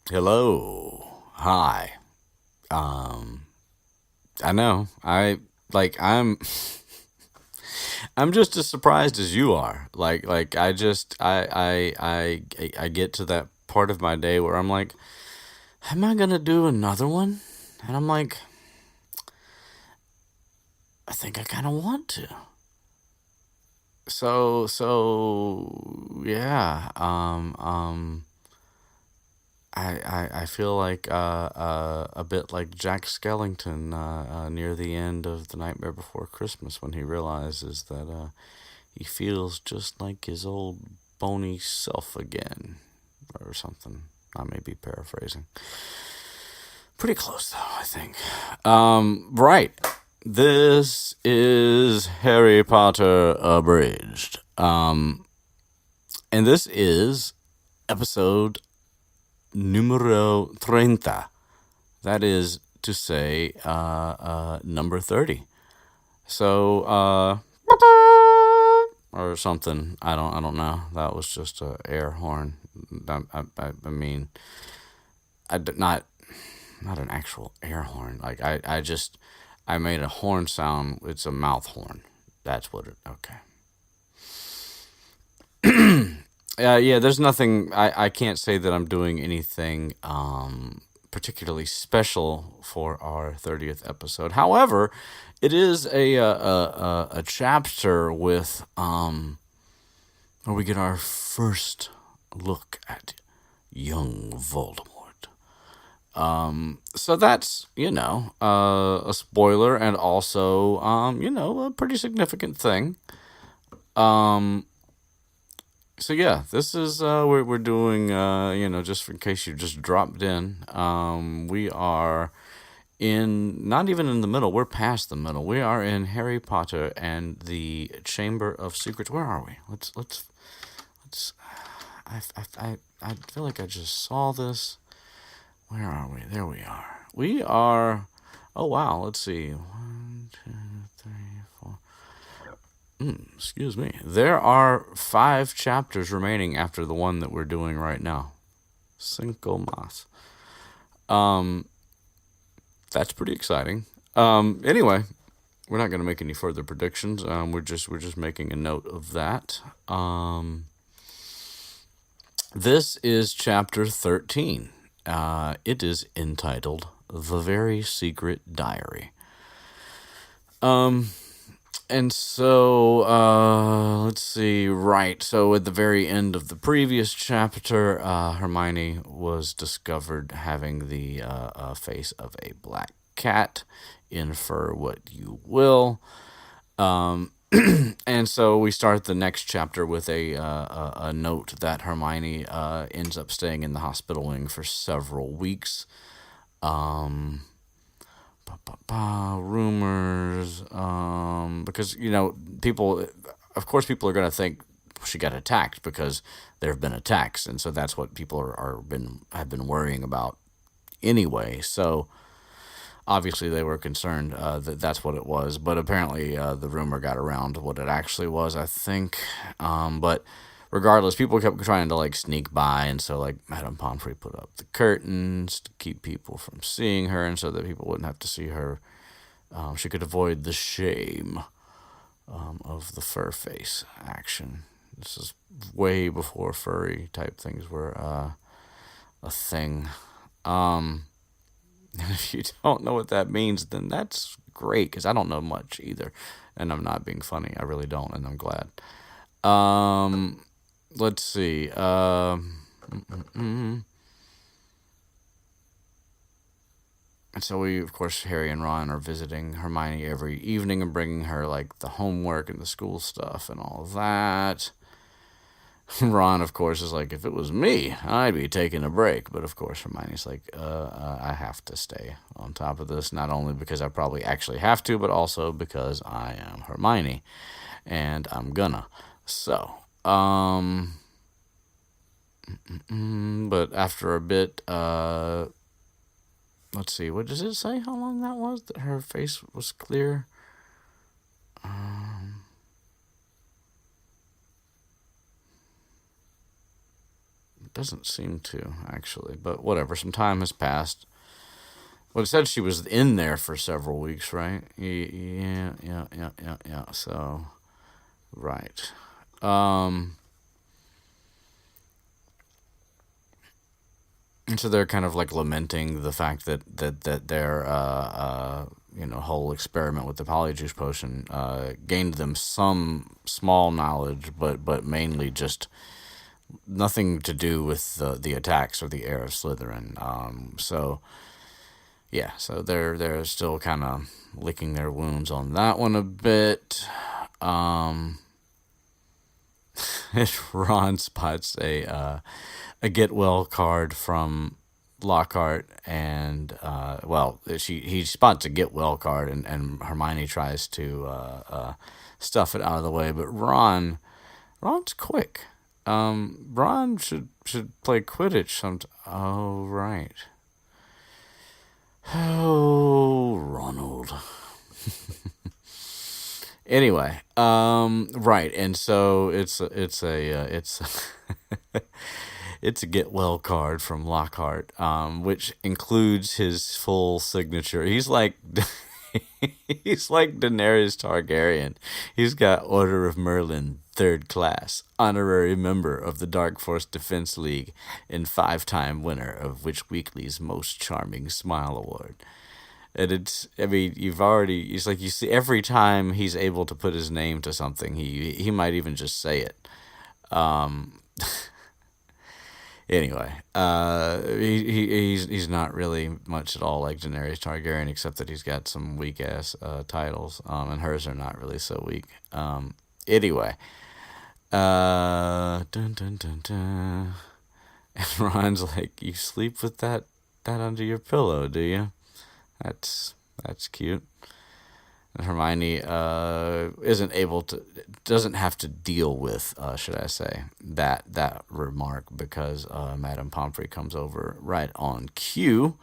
Hello. Hi. Um I know. I'm just as surprised as you are. I just I get to that part of my day where I'm like, am I going to do another one? And I'm like, I think I kind of want to. So yeah. I feel like a bit like Jack Skellington near the end of The Nightmare Before Christmas when he realizes that he feels just like his old bony self again, or something. I may be paraphrasing. Pretty close, though, I think. Right. This is Harry Potter Abridged. And this is episode numero 30. That is to say, number 30. So, or something. I don't know. That was just a air horn. I mean, not an actual air horn. I made a horn sound. It's a mouth horn. That's what it. Okay. Yeah, there's nothing. I can't say that I'm doing anything particularly special for our 30th episode. However, it is a chapter with where we get our first look at young Voldemort. So that's a spoiler and also a pretty significant thing. So yeah, this is we're doing just in case you just dropped in. We are in not even in the middle. We're past the middle. We are in Harry Potter and the Chamber of Secrets. Where are we? Let's. I feel like I just saw this. Where are we? There we are. We are. Oh wow. Let's see. 1, 2, 3, 4. Excuse me. There are 5 chapters remaining after the one that we're doing right now. Cinco más. That's pretty exciting. Anyway, we're not going to make any further predictions. We're just making a note of that. This is chapter 13. It is entitled "The Very Secret Diary." And so, let's see, right. So, at the very end of the previous chapter, Hermione was discovered having the face of a black cat. Infer what you will. And so we start the next chapter with a note that Hermione ends up staying in the hospital wing for several weeks. Rumors, because people, of course, people are going to think she got attacked because there have been attacks, and so that's what people have been worrying about anyway. So obviously they were concerned that that's what it was, but apparently the rumor got around to what it actually was, I think. But regardless, people kept trying to sneak by, and so Madame Pomfrey put up the curtains to keep people from seeing her, and so that people wouldn't have to see her. She could avoid the shame of the fur face action. This is way before furry type things were a thing. If you don't know what that means, then that's great, because I don't know much either, and I'm not being funny. I really don't, and I'm glad. Let's see. And so we, of course, Harry and Ron are visiting Hermione every evening and bringing her the homework and the school stuff and all of that. Ron, of course, is like, if it was me, I'd be taking a break. But of course, Hermione's like, I have to stay on top of this, not only because I probably actually have to, but also because I am Hermione, and I'm gonna. So, but after a bit, let's see, what does it say? How long that was? That her face was clear. doesn't seem to, actually. But whatever, some time has passed. Well, it said she was in there for several weeks, right? Yeah. So, right. Um, and so they're kind of like lamenting the fact that their whole experiment with the polyjuice potion gained them some small knowledge, but mainly just nothing to do with the attacks or the heir of Slytherin. So yeah, so they're still kind of licking their wounds on that one a bit. Um, Ron spots a get well card from Lockhart, and he spots a get well card, and Hermione tries to stuff it out of the way, but Ron's quick. Ron should play Quidditch sometime. Oh right. Oh, Ronald. Anyway, right, and so it's it's a get well card from Lockhart, which includes his full signature. He's like he's like Daenerys Targaryen. He's got Order of Merlin, 3rd class, honorary member of the Dark Force Defense League, and 5-time winner of Witch Weekly's Most Charming Smile Award. And it's like you see every time he's able to put his name to something, he might even just say it. Um, Anyway, he's not really much at all like Daenerys Targaryen, except that he's got some weak ass titles, and hers are not really so weak. Anyway, dun dun dun dun, and Ron's like, "You sleep with that under your pillow, do you? That's cute." And Hermione doesn't have to deal with, should I say, that remark, because Madame Pomfrey comes over right on cue,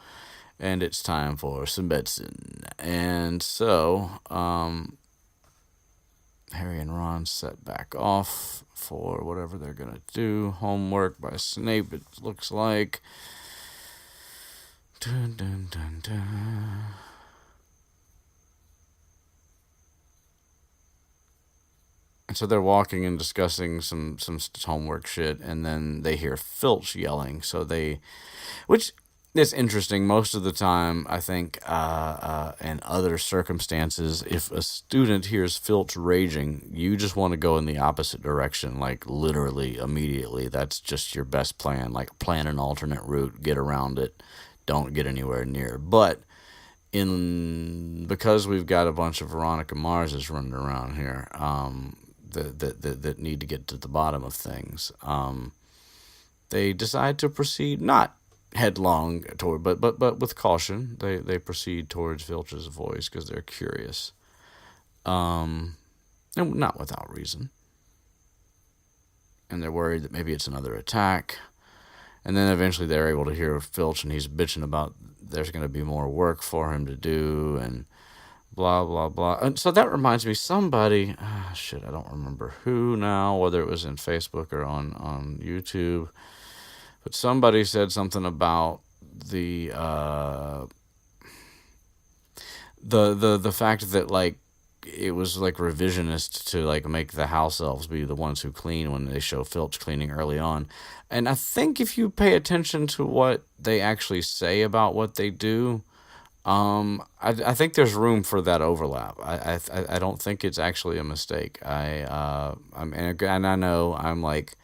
and it's time for some medicine. And so Harry and Ron set back off for whatever they're gonna do. Homework by Snape, it looks like. Dun dun dun dun. And so they're walking and discussing some homework shit, and then they hear Filch yelling. Which is interesting. Most of the time, I think, in other circumstances, if a student hears Filch raging, you just want to go in the opposite direction, like literally immediately. That's just your best plan. Like, plan an alternate route, get around it, don't get anywhere near. But because we've got a bunch of Veronica Marses running around here, that need to get to the bottom of things, they decide to proceed not headlong toward, but with caution. They proceed towards Filch's voice because they're curious, and not without reason. And they're worried that maybe it's another attack. And then eventually they're able to hear Filch, and he's bitching about there's going to be more work for him to do, and blah, blah, blah. And so that reminds me, somebody, I don't remember who now, whether it was in Facebook or on YouTube, but somebody said something about the fact that, like, it was like revisionist to like make the house elves be the ones who clean when they show Filch cleaning early on. And I think if you pay attention to what they actually say about what they do, I think there's room for that overlap. I don't think it's actually a mistake. And I know I'm like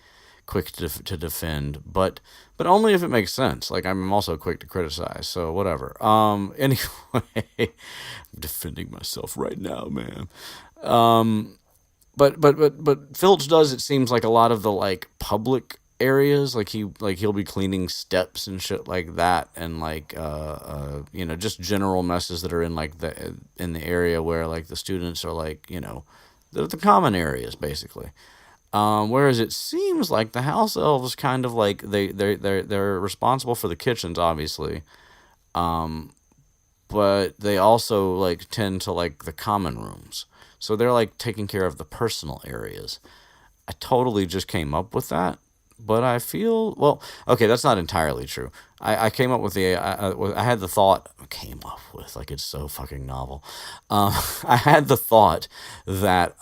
quick to defend, but only if it makes sense. Like, I'm also quick to criticize, so whatever. Anyway, I'm defending myself right now, man. But Filch does, it seems like, a lot of the like public areas, like he'll be cleaning steps and shit like that, and like just general messes that are in like in the area where like the students are, like, the common areas basically. Whereas it seems like the house elves kind of like they're responsible for the kitchens, obviously, but they also like tend to like the common rooms, so they're like taking care of the personal areas. I totally just came up with that, but I feel well. Okay, that's not entirely true. I came up with I had the thought. Came up with like it's so fucking novel. I had the thought that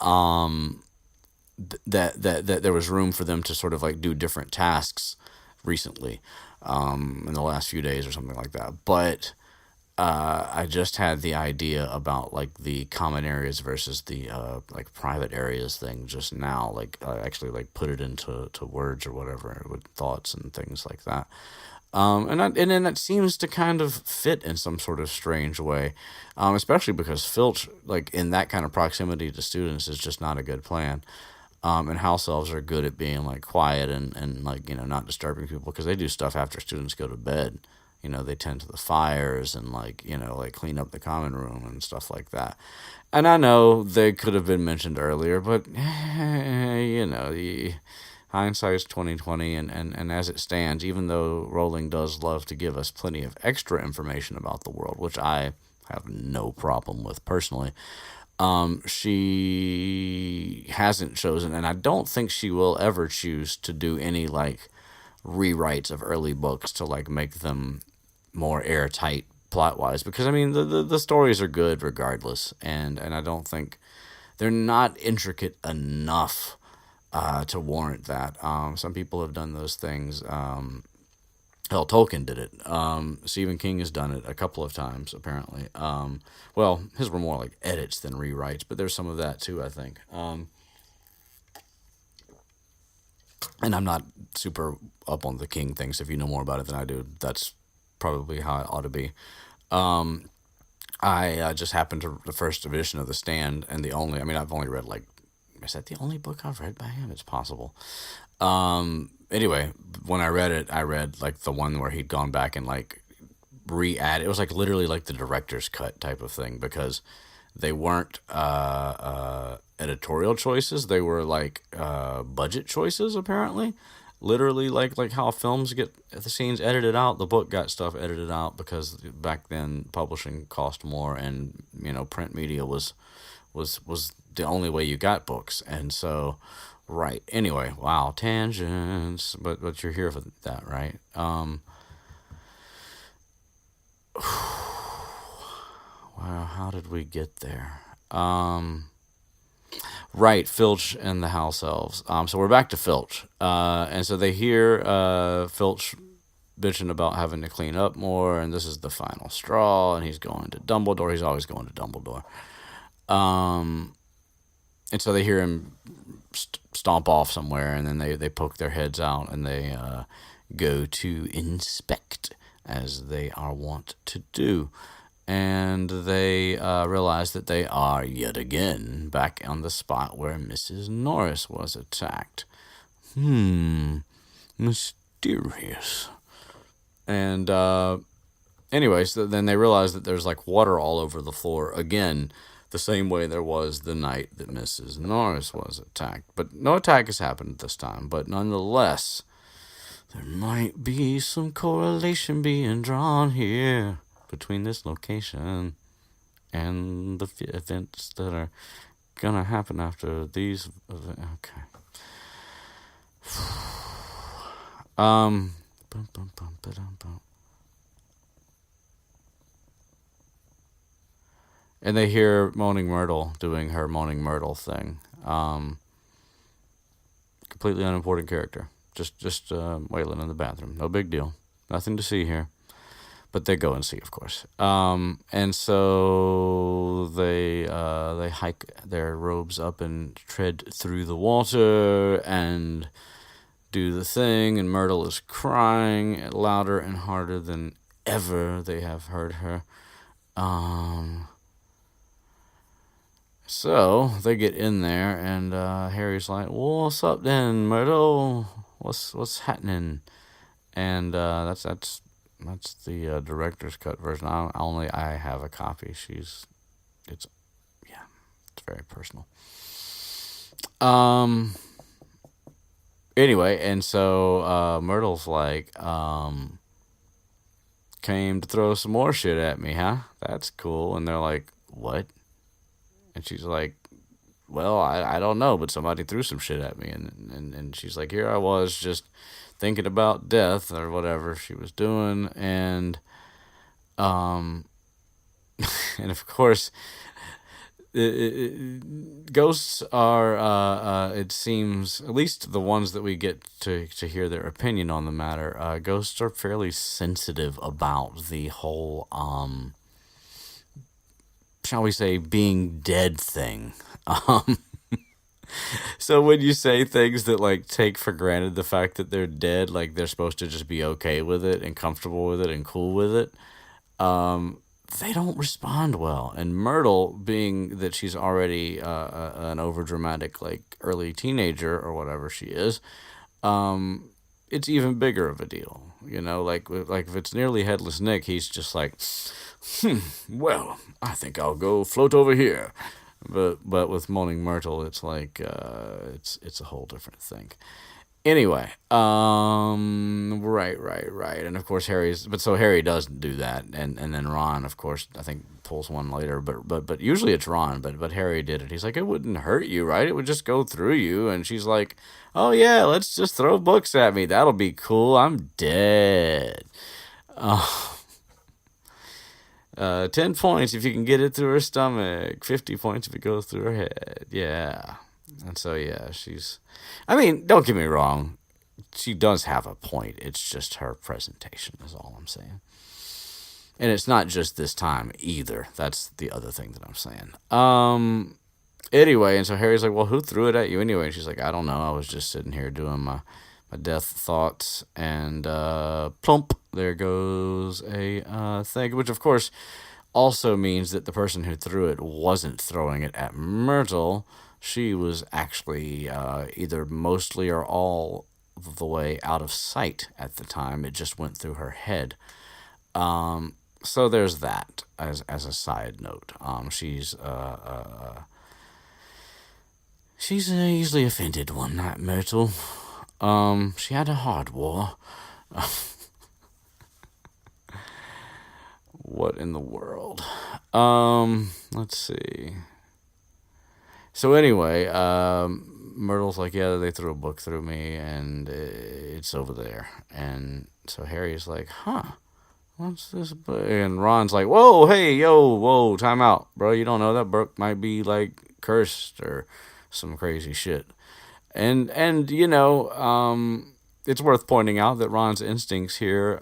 that there was room for them to sort of like do different tasks recently, in the last few days or something like that. But I just had the idea about like the common areas versus the like private areas thing just now. Like I actually like put it into words or whatever with thoughts and things like that. And then that seems to kind of fit in some sort of strange way, especially because Filch, like in that kind of proximity to students, is just not a good plan. And house elves are good at being like quiet and like not disturbing people because they do stuff after students go to bed. They tend to the fires and like like clean up the common room and stuff like that. And I know they could have been mentioned earlier, but the hindsight's 2020, and as it stands, even though Rowling does love to give us plenty of extra information about the world, which I have no problem with personally, she hasn't chosen, and I don't think she will ever choose to do any like rewrites of early books to like make them more airtight plot wise. Because I mean, the stories are good regardless, and I don't think they're not intricate enough to warrant that. Some people have done those things. Hell, Tolkien did it. Stephen King has done it a couple of times, apparently. Well, his were more like edits than rewrites, but there's some of that too, I think. And I'm not super up on the King things. If you know more about it than I do, that's probably how it ought to be. I just happened to the first edition of The Stand, and I mean, I've only read like, is that the only book I've read by him? It's possible. Anyway, when I read it, I read like the one where he'd gone back and like re-add. It was like literally like the director's cut type of thing because they weren't editorial choices. They were like budget choices apparently. Literally like how films get the scenes edited out, the book got stuff edited out because back then publishing cost more, and print media was the only way you got books. And so right, anyway, wow, tangents, but you're here for that, right? Wow, how did we get there? Right, Filch and the house elves. So we're back to Filch, and so they hear Filch bitching about having to clean up more, and this is the final straw, and he's going to Dumbledore. He's always going to Dumbledore. And so they hear him stomp off somewhere, and then they poke their heads out, and they go to inspect, as they are wont to do. And they realize that they are yet again back on the spot where Mrs. Norris was attacked. Mysterious. And anyways, then they realize that there's like water all over the floor again, the same way there was the night that Mrs. Norris was attacked. But no attack has happened this time. But nonetheless, there might be some correlation being drawn here between this location and the events that are gonna happen after these events. Okay. And they hear Moaning Myrtle doing her Moaning Myrtle thing. Completely unimportant character. Just wailing in the bathroom. No big deal. Nothing to see here. But they go and see, of course. And so they hike their robes up and tread through the water and do the thing. And Myrtle is crying louder and harder than ever they have heard her. So they get in there, and Harry's like, "Well, what's up then, Myrtle? What's happening?" And that's the director's cut version. I have a copy. It's very personal. Anyway, and so Myrtle's like, came to throw some more shit at me, huh? That's cool. And they're like, what? And she's like, well, I don't know, but somebody threw some shit at me, and she's like, here I was just thinking about death or whatever she was doing, um, and of course, ghosts are, it seems, at least the ones that we get to hear their opinion on the matter, ghosts are fairly sensitive about the whole, shall we say, being dead thing. Um, so when you say things that like take for granted the fact that they're dead, like they're supposed to just be okay with it and comfortable with it and cool with it, they don't respond well. And Myrtle, being that she's already an overdramatic, like early teenager or whatever she is, it's even bigger of a deal. You know, like if it's nearly Headless Nick, he's just like, well, I think I'll go float over here. But with Moaning Myrtle, it's like it's a whole different thing. Anyway, right, and of course Harry doesn't do that, and then Ron, of course, I think pulls one later, but usually it's Ron, but Harry did it. He's like, it wouldn't hurt you, right? It would just go through you, and she's like, oh yeah, let's just throw books at me. That'll be cool. I'm dead. 10 points if you can get it through her stomach. 50 points if it goes through her head. Yeah. And so, yeah, I mean, don't get me wrong. She does have a point. It's just her presentation is all I'm saying. And it's not just this time either. That's the other thing that I'm saying. Anyway, and so Harry's like, well, who threw it at you anyway? And she's like, I don't know. I was just sitting here doing my death thoughts, and plump, there goes a thing, which of course also means that the person who threw it wasn't throwing it at Myrtle. She was actually either mostly or all the way out of sight at the time. It just went through her head. So there's that as a side note. She's an easily offended one, that Myrtle. She had a hard war. What in the world? Let's see. So anyway, Myrtle's like, yeah, they threw a book through me, and it's over there. And so Harry's like, huh, what's this book? And Ron's like, whoa, hey, yo, whoa, time out, bro. You don't know that book might be, like, cursed or some crazy shit. And you know, it's worth pointing out that Ron's instincts here,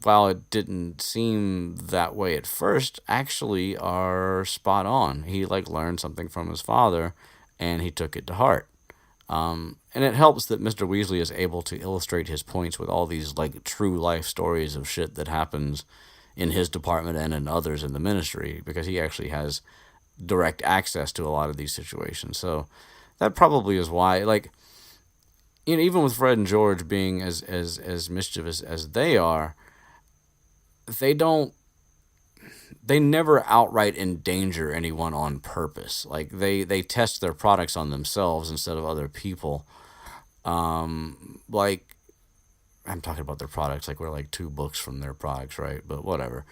while it didn't seem that way at first, actually are spot on. He like learned something from his father, and he took it to heart. And it helps that Mr. Weasley is able to illustrate his points with all these like true life stories of shit that happens in his department and in others in the Ministry, because he actually has direct access to a lot of these situations. So that probably is why, like, you know, even with Fred and George being as mischievous as they are, they never outright endanger anyone on purpose. Like, they test their products on themselves instead of other people. Like, I'm talking about their products like we're like 2 books from their products, right? But whatever.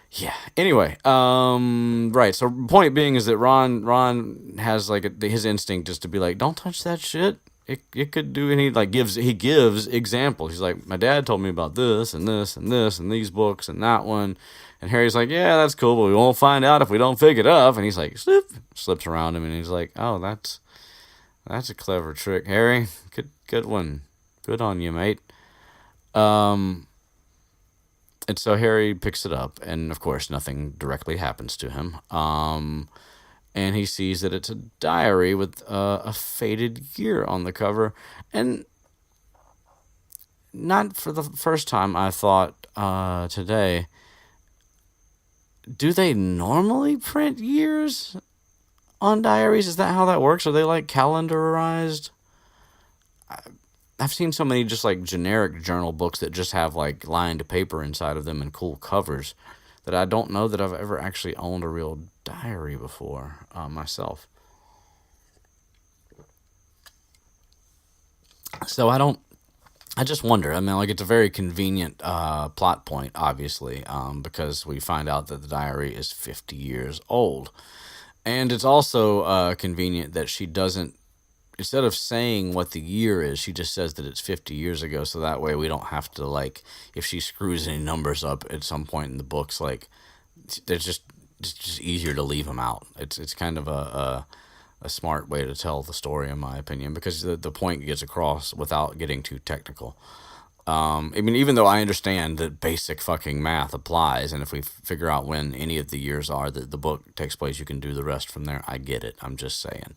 Yeah. Anyway, right. So point being is that Ron has like his instinct just to be like, don't touch that shit. It could do any, like, he gives examples. He's like, my dad told me about this and this and this and these books and that one. And Harry's like, yeah, that's cool, but we won't find out if we don't pick it up. And he's like, slips around him, and he's like, oh, that's a clever trick, Harry. Good one. Good on you, mate. And so Harry picks it up, and of course nothing directly happens to him. And he sees that it's a diary with a faded year on the cover. And not for the first time, I thought today, do they normally print years on diaries? Is that how that works? Are they like calendarized? I've seen so many just like generic journal books that just have like lined paper inside of them and cool covers that I don't know that I've ever actually owned a real diary before myself. So I don't I just wonder. I mean, like, it's a very convenient plot point, obviously, because we find out that the diary is 50 years old. And it's also convenient that she doesn't, instead of saying what the year is, she just says that it's 50 years ago. So that way we don't have to, like, if she screws any numbers up at some point in the books, like, there's just, it's just easier to leave them out. It's kind of a smart way to tell the story, in my opinion, because the point gets across without getting too technical. I mean, even though I understand that basic fucking math applies, and if we figure out when any of the years are that the book takes place, you can do the rest from there. I get it. I'm just saying.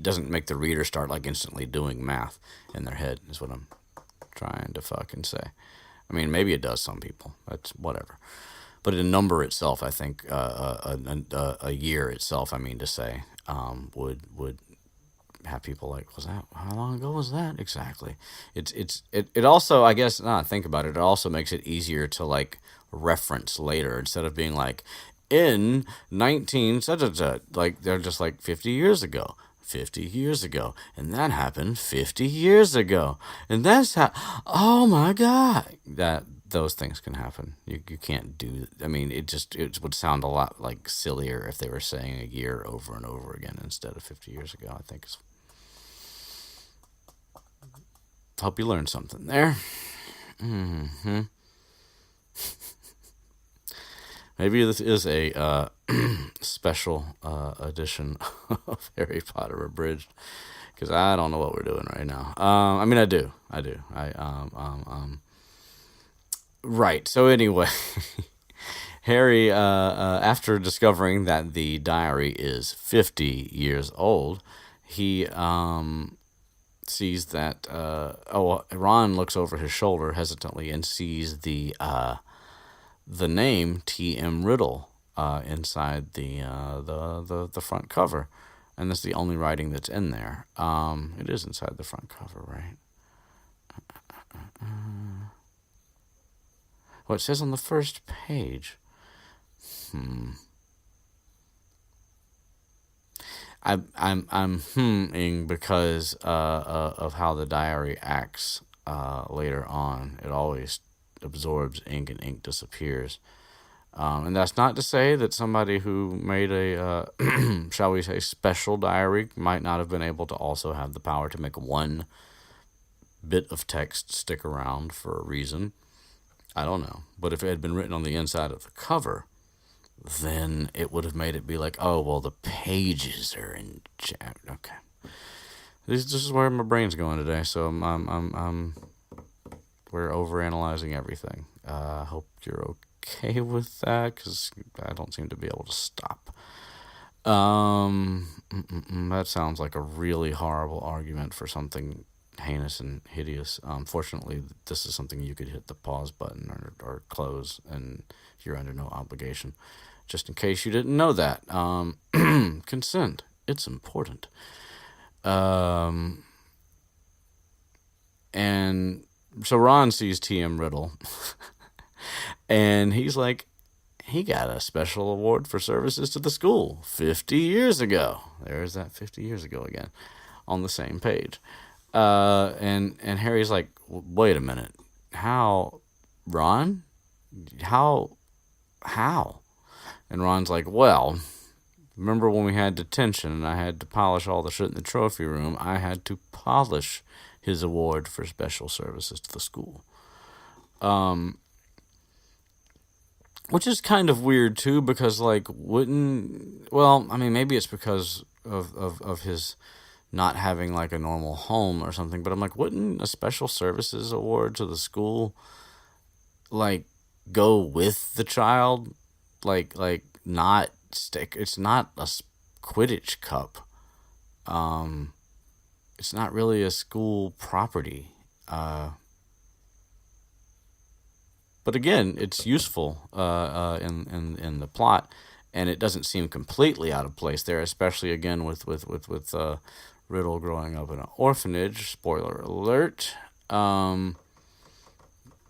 Doesn't make the reader start, like, instantly doing math in their head, is what I'm trying to fucking say. I mean, maybe it does some people. That's whatever. But a number itself, I think, a year itself, I mean to say, would have people like, was that, how long ago was that exactly? It also, I guess, now I think about it, it also makes it easier to, like, reference later, instead of being like, in 19 such and such, like, they're just like 50 years ago. 50 years ago, and that happened 50 years ago, and that's how, oh my god, that those things can happen. You can't do, I mean, it would sound a lot, like, sillier if they were saying a year over and over again instead of 50 years ago. I think it's, hope you learned something there. Maybe this is a special edition of Harry Potter Abridged, because I don't know what we're doing right now. I mean, I do. Right. So anyway, Harry, after discovering that the diary is 50 years old, he sees that. Ron looks over his shoulder hesitantly and sees the name T.M. Riddle inside the front cover, and that's the only writing that's in there. It is inside the front cover, right? Well, it says on the first page. I'm hmming because of how the diary acts later on. It always absorbs ink and ink disappears. And that's not to say that somebody who made a, shall we say, special diary might not have been able to also have the power to make one bit of text stick around for a reason. I don't know. But if it had been written on the inside of the cover, then it would have made it be like, oh, well, the pages are in... Okay. This is where my brain's going today, so we're overanalyzing everything. I hope you're okay with that, because I don't seem to be able to stop. That sounds like a really horrible argument for something heinous and hideous. Fortunately, this is something you could hit the pause button or close, and you're under no obligation. Just in case you didn't know that. Consent. It's important. And so Ron sees T.M. Riddle, and he's like, he got a special award for services to the school 50 years ago. There's that 50 years ago again on the same page. And Harry's like, wait a minute. How? Ron? How? And Ron's like, well, remember when we had detention and I had to polish all the shit in the trophy room? I had to polish his award for special services to the school. Which is kind of weird, too, because, like, well, I mean, maybe it's because of his not having, like, a normal home or something, but I'm like, wouldn't a special services award to the school, like, go with the child? Like, not stick. It's not a Quidditch cup. It's not really a school property. But again, it's useful in the plot, and it doesn't seem completely out of place there, especially again with Riddle growing up in an orphanage. Spoiler alert.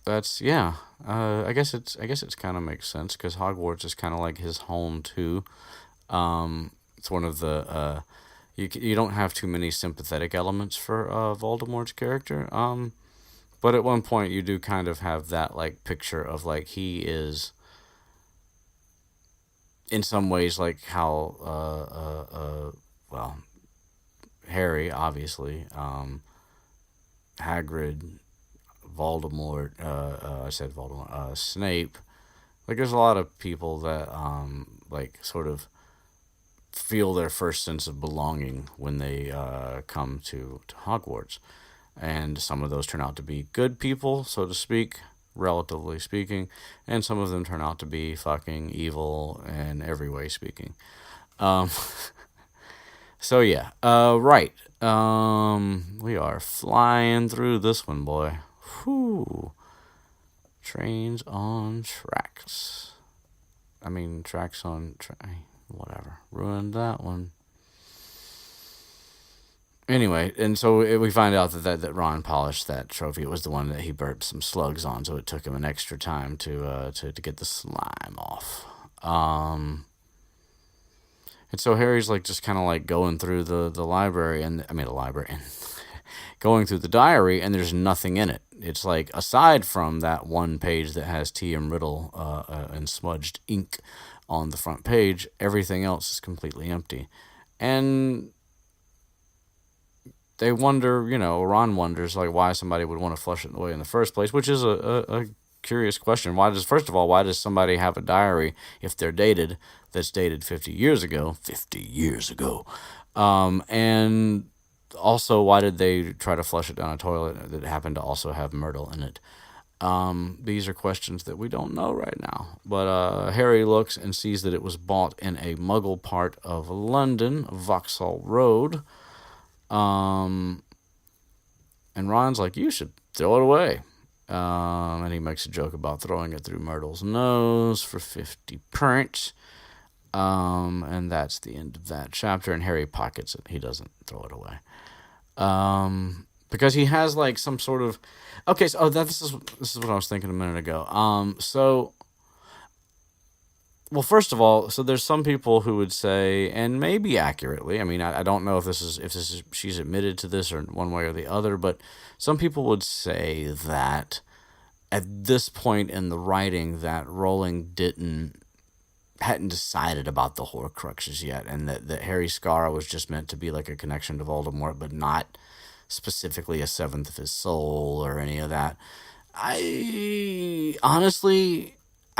That's yeah. I guess it's kind of makes sense, because Hogwarts is kind of like his home too. It's one of the you don't have too many sympathetic elements for Voldemort's character. But at one point, you do kind of have that like picture of like he is, in some ways, like how well, Harry obviously, Hagrid, Voldemort. I said Voldemort. Snape. Like there's a lot of people that like sort of feel their first sense of belonging when they come to Hogwarts. And some of those turn out to be good people, so to speak, relatively speaking, and some of them turn out to be fucking evil in every way speaking. Um, so yeah, right. We are flying through this one, boy. Whew. Trains on tracks. I mean, tracks on whatever. Ruined that one. Anyway, and so we find out that Ron polished that trophy. It was the one that he burnt some slugs on, so it took him an extra time to get the slime off. And so Harry's like just kind of like going through the library, and I mean the library, and going through the diary, and there's nothing in it. It's like, aside from that one page that has T.M. Riddle and smudged ink on the front page, everything else is completely empty. And they wonder, Ron wonders like why somebody would want to flush it away in the first place, which is a curious question. First of all, why does somebody have a diary if they're dated that's dated 50 years ago? 50 years ago. And also, why did they try to flush it down a toilet that happened to also have Myrtle in it? These are questions that we don't know right now. But Harry looks and sees that it was bought in a Muggle part of London, Vauxhall Road. And Ron's like, you should throw it away. And he makes a joke about throwing it through Myrtle's nose for 50 pence. And that's the end of that chapter. And Harry pockets it. He doesn't throw it away. Because he has like some sort of, okay. So this is what I was thinking a minute ago. Well, first of all, so there's some people who would say, and maybe accurately, I mean, I don't know if this is she's admitted to this or one way or the other, but some people would say that at this point in the writing that Rowling hadn't decided about the Horcruxes yet, and that Harry Scar was just meant to be like a connection to Voldemort, but not specifically a seventh of his soul or any of that. I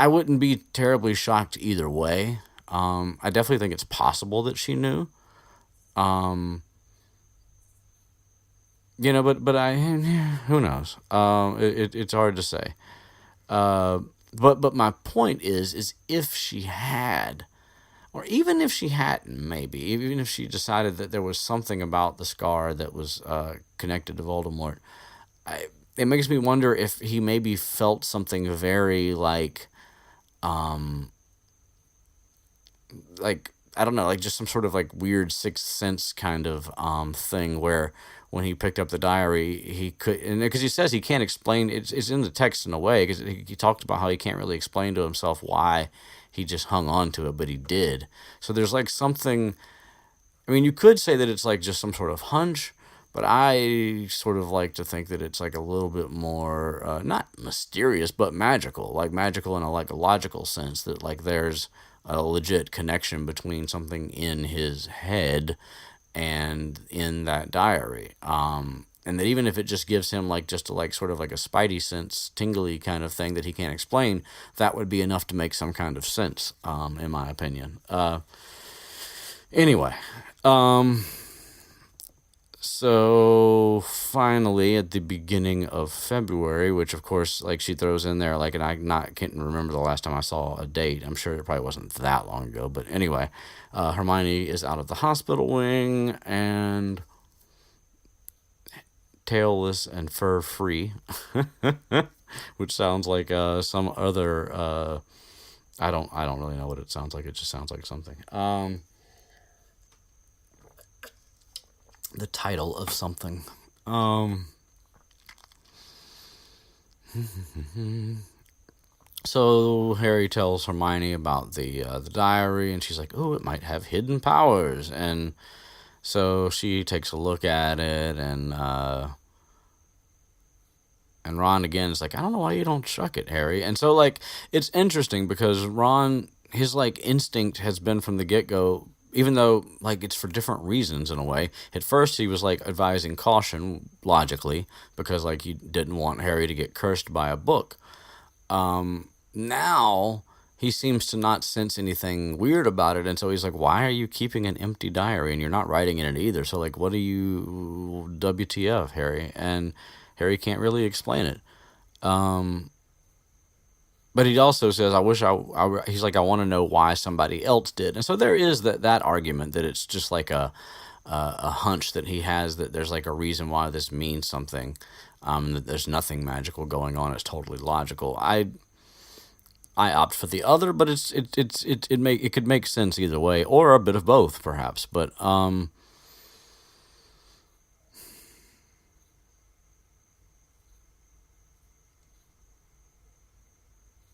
wouldn't be terribly shocked either way. I definitely think it's possible that she knew. But who knows? It's hard to say. But my point is if she had, or even if she hadn't, maybe, even if she decided that there was something about the scar that was connected to Voldemort, it makes me wonder if he maybe felt something very like I don't know, like just some sort of like weird sixth sense kind of thing where when he picked up the diary, he could, and because he says he can't explain, it's in the text in a way, because he talked about how he can't really explain to himself why he just hung on to it, but he did. So there's like something, I mean, you could say that it's like just some sort of hunch, but I sort of like to think that it's like a little bit more, not mysterious, but magical. Like magical in a logical sense, that like there's a legit connection between something in his head and in that diary. And that even if it just gives him like just a, like sort of like a spidey sense, tingly kind of thing that he can't explain, that would be enough to make some kind of sense, in my opinion. Anyway. So finally, at the beginning of February, which of course, like she throws in there, like, and can't remember the last time I saw a date. I'm sure it probably wasn't that long ago, but anyway, Hermione is out of the hospital wing and tailless and fur free, which sounds like some other. I don't really know what it sounds like. It just sounds like something. The title of something. So Harry tells Hermione about the diary, and she's like, "Oh, it might have hidden powers." And so she takes a look at it, and And Ron again is like, I don't know why you don't chuck it, Harry. And so like it's interesting because Ron, his like instinct has been from the get go, even though like it's for different reasons in a way. At first he was like advising caution logically because like he didn't want Harry to get cursed by a book. Now he seems to not sense anything weird about it, and so he's like, "Why are you keeping an empty diary and you're not writing in it either?" So like, what are you, WTF, Harry? And Harry can't really explain it. But he also says, "I wish he's like, I want to know why somebody else did." And so there is that argument that it's just like a hunch that he has that there's like a reason why this means something. That there's nothing magical going on. It's totally logical. I opt for the other, but it could make sense either way, or a bit of both, perhaps. But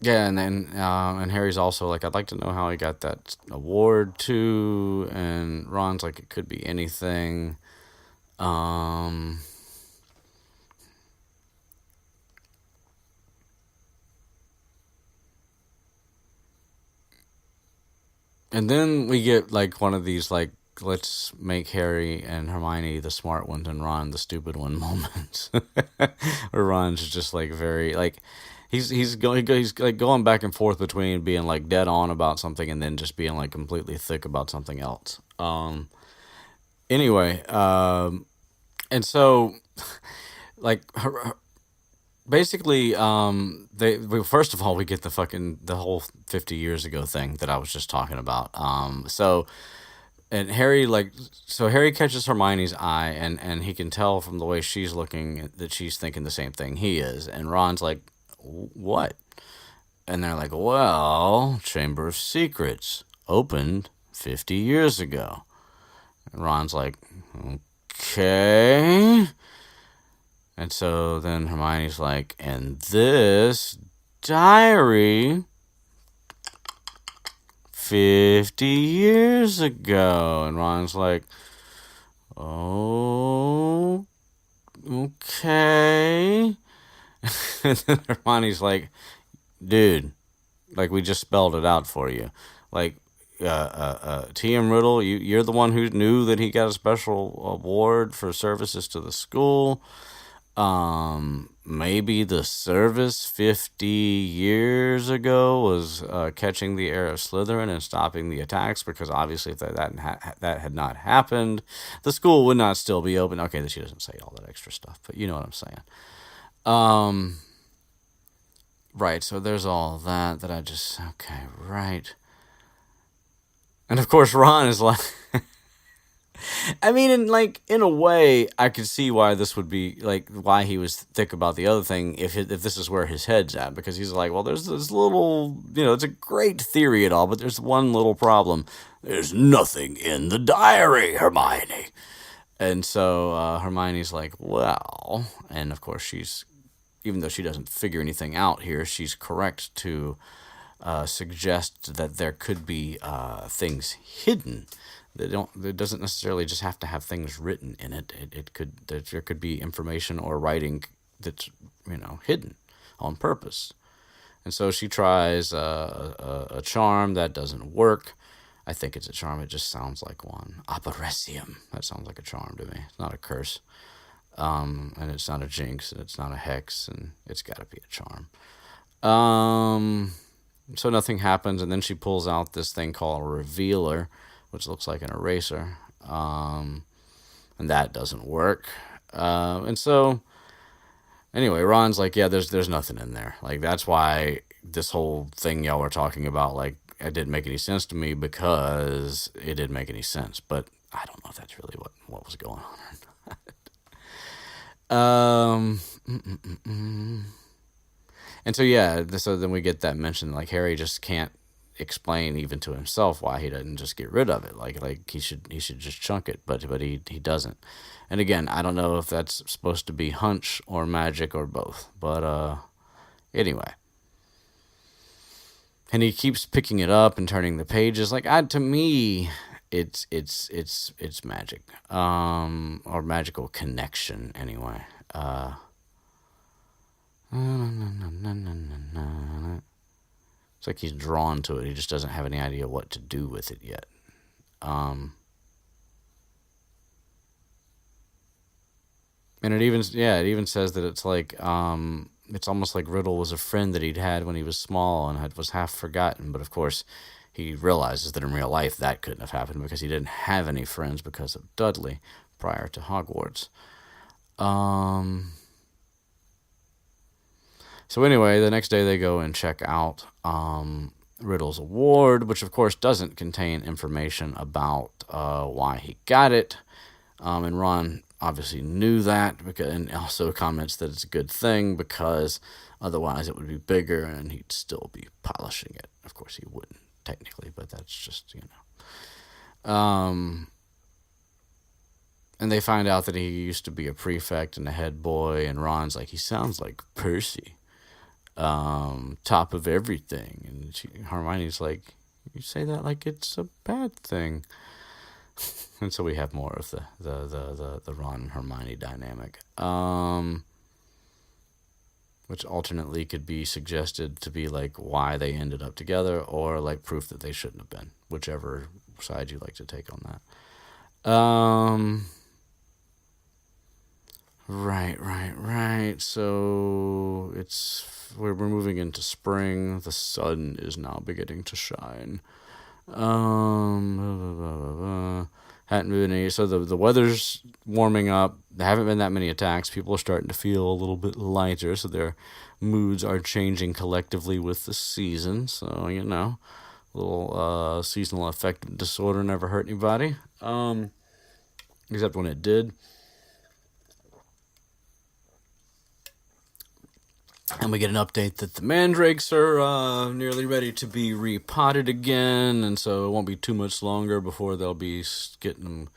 yeah, and then and Harry's also like, I'd like to know how he got that award too, and Ron's like, it could be anything. Um, and then we get like one of these like, let's make Harry and Hermione the smart ones and Ron the stupid one moments, where Ron's just like very like he's like going back and forth between being like dead on about something and then just being like completely thick about something else. Anyway, and so like basically first of all we get the whole 50 years ago thing that I was just talking about. So and Harry like so Harry catches Hermione's eye and he can tell from the way she's looking that she's thinking the same thing he is, and Ron's like, what? And they're like, well, Chamber of Secrets opened 50 years ago. And Ron's like, okay. And so then Hermione's like, and this diary 50 years ago. And Ron's like, oh, okay. And then Hermione's like, dude, like we just spelled it out for you. Like, T.M. Riddle, you're the one who knew that he got a special award for services to the school. Maybe the service 50 years ago was catching the heir of Slytherin and stopping the attacks, because obviously if that had not happened, the school would not still be open. Okay, she doesn't say all that extra stuff, but you know what I'm saying. Right, so there's all that I just, okay, right. And of course Ron is like, I mean, in a way, I could see why this would be like why he was thick about the other thing if this is where his head's at, because he's like, well, there's this little, it's a great theory and all, but there's one little problem. There's nothing in the diary, Hermione. And so Hermione's like, well, and of course even though she doesn't figure anything out here, she's correct to suggest that there could be things hidden. It doesn't necessarily just have to have things written in it. There could be information or writing that's hidden on purpose. And so she tries a charm that doesn't work. I think it's a charm. It just sounds like one. Aberrecium. That sounds like a charm to me. It's not a curse. And it's not a jinx, and it's not a hex, and it's got to be a charm. So nothing happens, and then she pulls out this thing called a revealer, which looks like an eraser, and that doesn't work. And so, anyway, Ron's like, yeah, there's nothing in there. Like, that's why this whole thing y'all were talking about, like, it didn't make any sense to me, because it didn't make any sense. But I don't know if that's really what was going on. And so yeah, so then we get that mention, like Harry just can't explain even to himself why he doesn't just get rid of it. Like he should just chunk it, but he doesn't. And again, I don't know if that's supposed to be hunch or magic or both. But anyway. And he keeps picking it up and turning the pages. Like to me, it's magic. Or magical connection anyway. like he's drawn to it. He just doesn't have any idea what to do with it yet. And it even says that it's like it's almost like Riddle was a friend that he'd had when he was small and was half forgotten. But of course, he realizes that in real life that couldn't have happened because he didn't have any friends because of Dudley prior to Hogwarts. So anyway, the next day they go and check out Riddle's award, which of course doesn't contain information about why he got it. And Ron obviously knew that, and also comments that it's a good thing because otherwise it would be bigger and he'd still be polishing it. Of course he wouldn't technically, but that's just, and they find out that he used to be a prefect and a head boy, and Ron's like, he sounds like Percy, top of everything. And Hermione's like, you say that like it's a bad thing. And so we have more of the Ron and Hermione dynamic, which alternately could be suggested to be like why they ended up together, or like proof that they shouldn't have been, whichever side you like to take on that. Right. So we're moving into spring. The sun is now beginning to shine. Hadn't been any. So the weather's warming up. There haven't been that many attacks. People are starting to feel a little bit lighter, so their moods are changing collectively with the season. So a little seasonal affective disorder never hurt anybody, except when it did. And we get an update that the mandrakes are nearly ready to be repotted again, and so it won't be too much longer before they'll be getting them.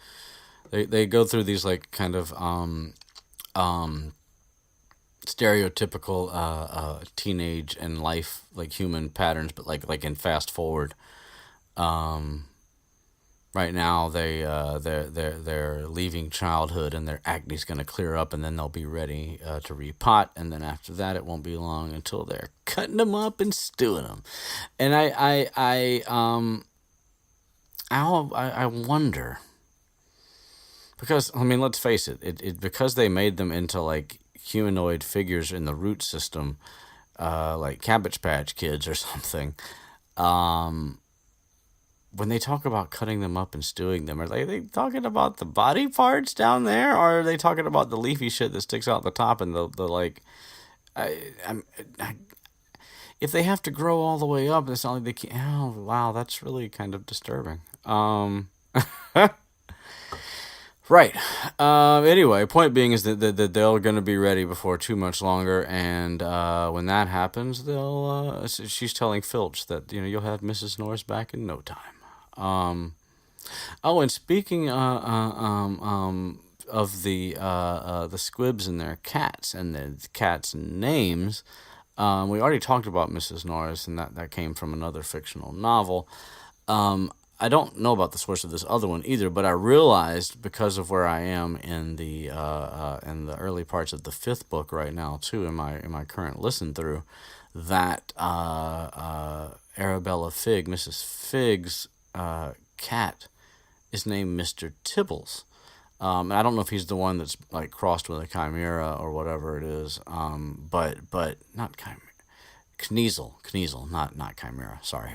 They go through these like kind of stereotypical teenage and life like human patterns, but like in fast forward. Right now they're leaving childhood and their acne's going to clear up, and then they'll be ready to repot, and then after that it won't be long until they're cutting them up and stewing them. And I wonder, because let's face it, because they made them into like humanoid figures in the root system, like Cabbage Patch Kids or something. When they talk about cutting them up and stewing them, are they talking about the body parts down there, or are they talking about the leafy shit that sticks out the top and the like? If they have to grow all the way up, it's not like they can't. Oh wow, that's really kind of disturbing. Right. Anyway, point being is that they're going to be ready before too much longer, and when that happens, they'll. She's telling Filch that you'll have Mrs. Norris back in no time. And speaking of the squibs and their cats and the cats' names, we already talked about Mrs. Norris, and that came from another fictional novel. I don't know about the source of this other one either, but I realized, because of where I am in the early parts of the fifth book right now too, in my current listen through, that Arabella Figg, Mrs. Figg's cat, is named Mr. Tibbles. And I don't know if he's the one that's like crossed with a chimera or whatever it is. But not chimera, Kneasel, not chimera. Sorry.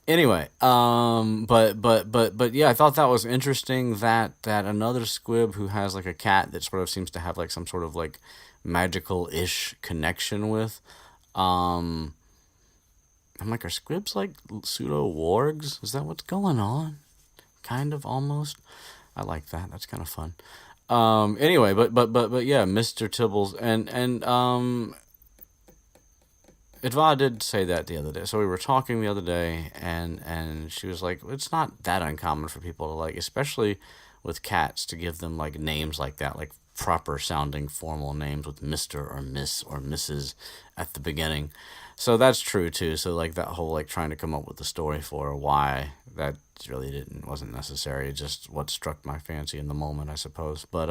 Anyway, but yeah, I thought that was interesting that another squib who has like a cat that sort of seems to have like some sort of like magical-ish connection with. I'm like, are squibs like pseudo wargs? Is that what's going on? Kind of, almost. I like that. That's kind of fun. Anyway, but yeah, Mr. Tibbles and Idva did say that the other day. So we were talking the other day, and she was like, it's not that uncommon for people to like, especially with cats, to give them like names like that, like proper sounding formal names with Mr. or Miss or Mrs. at the beginning. So that's true too. So like that whole like trying to come up with a story for why, that really wasn't necessary. Just what struck my fancy in the moment, I suppose. But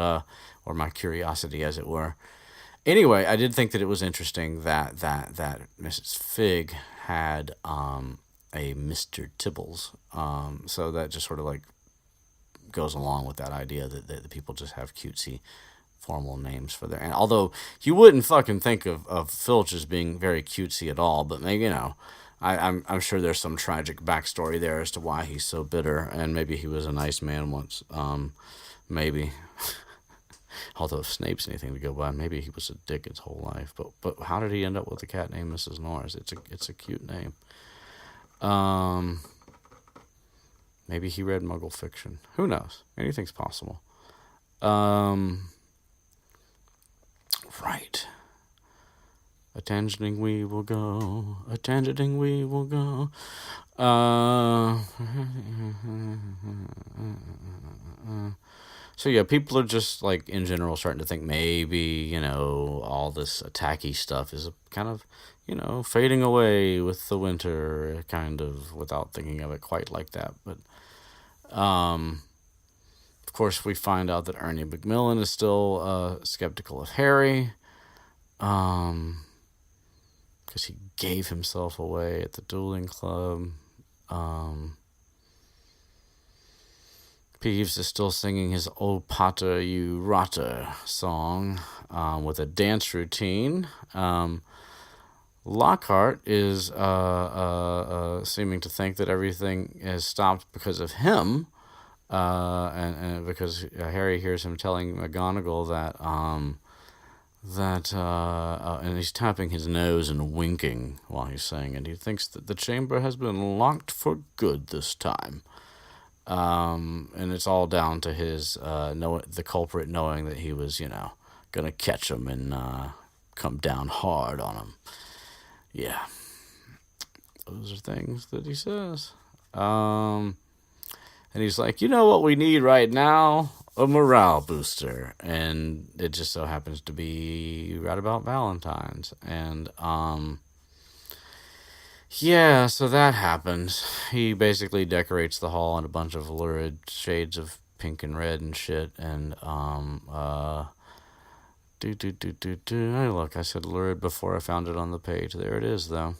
or my curiosity, as it were. Anyway, I did think that it was interesting that Mrs. Fig had a Mr. Tibbles. So that just sort of like goes along with that idea that the people just have cutesy formal names for their. And although you wouldn't fucking think of Filch as being very cutesy at all, but maybe I'm sure there's some tragic backstory there as to why he's so bitter, and maybe he was a nice man once. Maybe. Although if Snape's anything to go by, maybe he was a dick his whole life. But how did he end up with a cat named Mrs. Norris? It's a cute name. Maybe he read Muggle fiction. Who knows? Anything's possible. Right. A tangenting we will go. A tangenting we will go. So yeah, people are just like in general starting to think maybe all this attacky stuff is kind of fading away with the winter, kind of, without thinking of it quite like that. But of course, we find out that Ernie Macmillan is still skeptical of Harry, because he gave himself away at the dueling club. Peeves is still singing his "O Pater, you rotter" song with a dance routine. Lockhart is seeming to think that everything has stopped because of him, and because Harry hears him telling McGonagall and he's tapping his nose and winking while he's saying it. He thinks that the chamber has been locked for good this time. And it's all down to his the culprit knowing that he was gonna catch him and come down hard on him. Yeah, those are things that he says. And he's like, you know what we need right now? A morale booster. And it just so happens to be right about Valentine's. And yeah, so that happens. He basically decorates the hall in a bunch of lurid shades of pink and red and shit. And Hey, look, I said lurid before I found it on the page. There it is, though.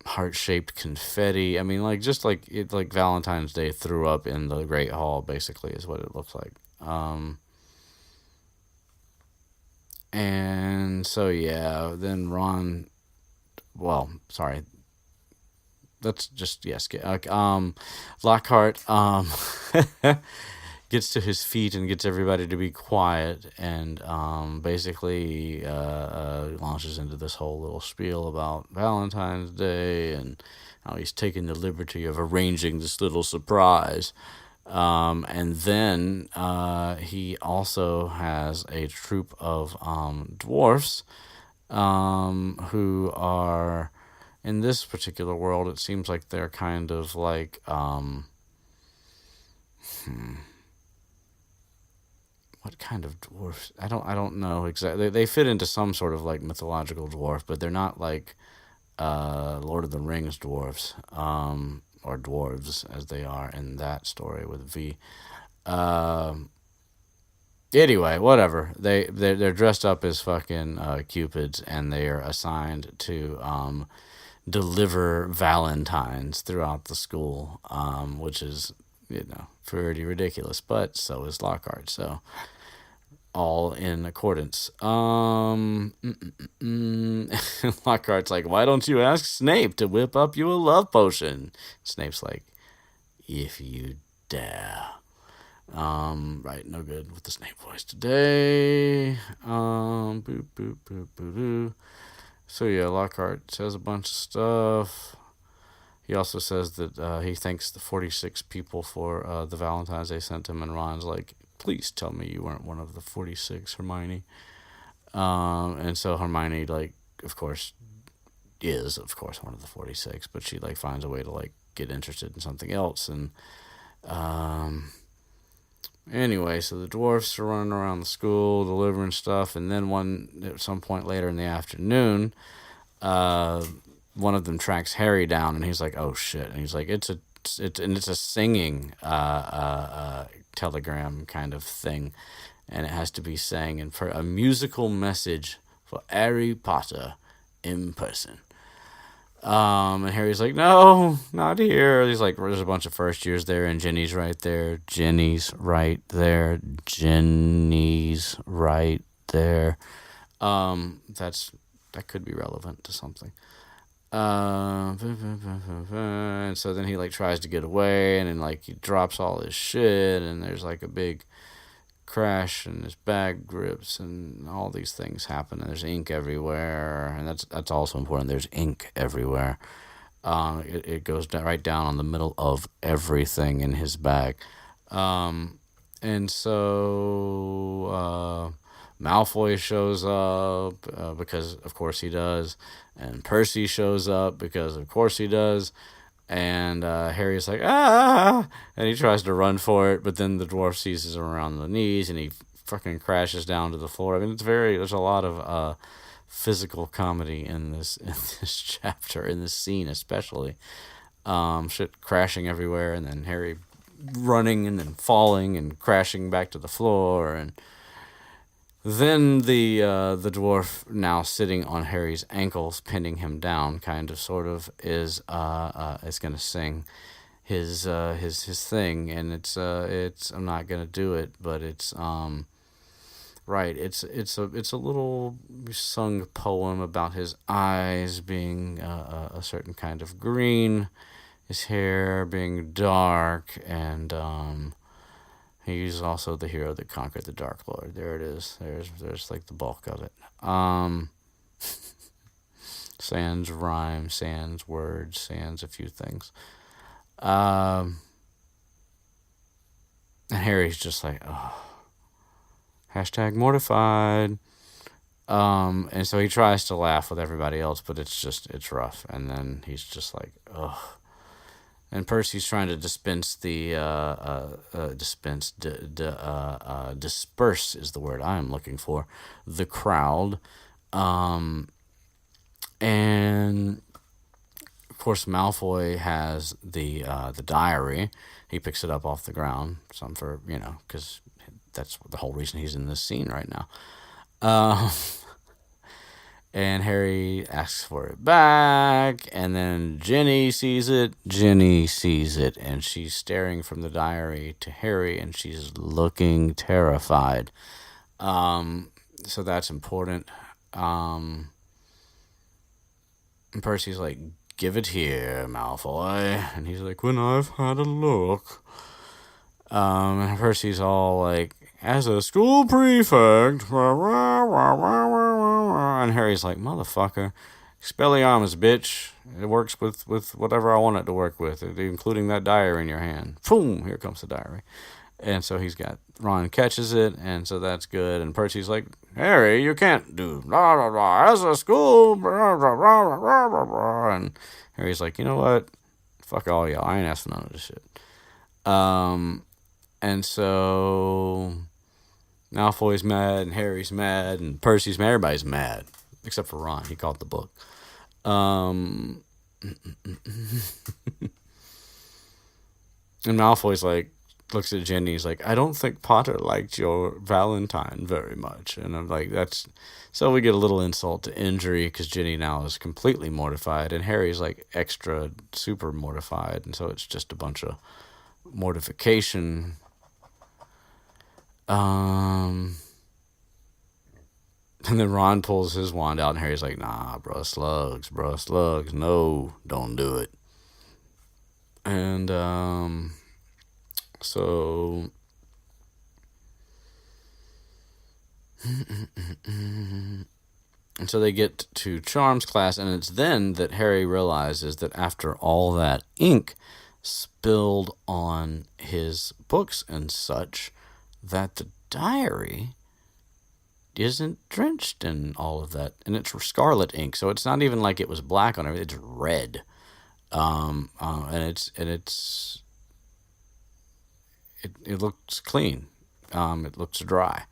Heart-shaped confetti. I mean, like, just like it, like Valentine's Day threw up in the Great Hall, basically, is what it looks like. And so, yeah, then Ron, well, sorry, let's just, yes, Lockhart, gets to his feet and gets everybody to be quiet, and basically launches into this whole little spiel about Valentine's Day and how he's taken the liberty of arranging this little surprise. And then he also has a troop of dwarfs who are, in this particular world, it seems like they're kind of like what kind of dwarfs? I don't know exactly. They fit into some sort of like mythological dwarf, but they're not like Lord of the Rings dwarfs, or dwarves as they are in that story with V. Anyway, whatever. They're dressed up as fucking cupids, and they are assigned to deliver valentines throughout the school, which is pretty ridiculous. But so is Lockhart. So all in accordance. Lockhart's like, why don't you ask Snape to whip up you a love potion? Snape's like, if you dare. Right, no good with the Snape voice today. Boop, boop, boop, boop, boop. So yeah, Lockhart says a bunch of stuff. He also says that he thanks the 46 people for the Valentines they sent him, and Ron's like, please tell me you weren't one of the 46, Hermione. And so Hermione, like, of course, is, of course, one of the 46, but she, like, finds a way to, like, get interested in something else. And anyway, so the dwarfs are running around the school delivering stuff, and then at some point later in the afternoon, one of them tracks Harry down, and he's like, oh shit. And he's like, it's a singing telegram kind of thing. and it has to be sang in a musical message for Harry Potter in person. And Harry's like, no, not here. He's like, there's a bunch of first years there, and Ginny's right there. Ginny's right there. Ginny's right there. That could be relevant to something. And so then he like tries to get away, and then like he drops all his shit, and there's like a big crash, and his bag grips, and all these things happen, and there's ink everywhere, and that's also important. There's ink everywhere. It goes right down on the middle of everything in his bag. And so Malfoy shows up because of course he does, and Percy shows up because of course he does, and Harry's like, ah, and he tries to run for it, but then the dwarf seizes him around the knees, and he fucking crashes down to the floor. I mean, there's a lot of physical comedy in this chapter, in this scene especially. Shit crashing everywhere, and then Harry running and then falling and crashing back to the floor, and then the dwarf, now sitting on Harry's ankles, pinning him down, kind of, sort of, is gonna sing his thing, and it's I'm not gonna do it, but it's right, it's a little sung poem about his eyes being a certain kind of green, his hair being dark, and he's also the hero that conquered the Dark Lord. There it is. There's like the bulk of it. Sans rhyme, sans words, sans a few things. And Harry's just like, oh, hashtag mortified. And so he tries to laugh with everybody else, but it's rough. And then he's just like, ugh. And Percy's trying to disperse is the word I'm looking for, the crowd. And of course Malfoy has the diary. He picks it up off the ground, because that's the whole reason he's in this scene right now. And Harry asks for it back, and then Ginny sees it, and she's staring from the diary to Harry, and she's looking terrified. So that's important. And Percy's like, give it here, Malfoy. And he's like, when I've had a look. And Percy's all like, as a school prefect, and Harry's like, motherfucker, Expelliarmus, bitch. It works with whatever I want it to work with, including that diary in your hand. Boom, here comes the diary. And so Ron catches it, and so that's good. And Percy's like, Harry, you can't do blah, blah, blah, as a school, blah, blah, blah, blah, blah, blah. And Harry's like, you know what? Fuck all y'all. I ain't asking none of this shit. And so Malfoy's mad, and Harry's mad, and Percy's mad. Everybody's mad, except for Ron. He called the book. And Malfoy's like, looks at Ginny. He's like, I don't think Potter liked your Valentine very much. And I'm like, so we get a little insult to injury, because Ginny now is completely mortified, and Harry's like extra super mortified, and so it's just a bunch of mortification. And then Ron pulls his wand out, and Harry's like, nah, bro, slugs, no, don't do it. And so and so they get to Charms class, and it's then that Harry realizes that after all that ink spilled on his books and such, that the diary isn't drenched in all of that, and it's scarlet ink, so it's not even like it was black on it; it's red, and it looks clean, it looks dry,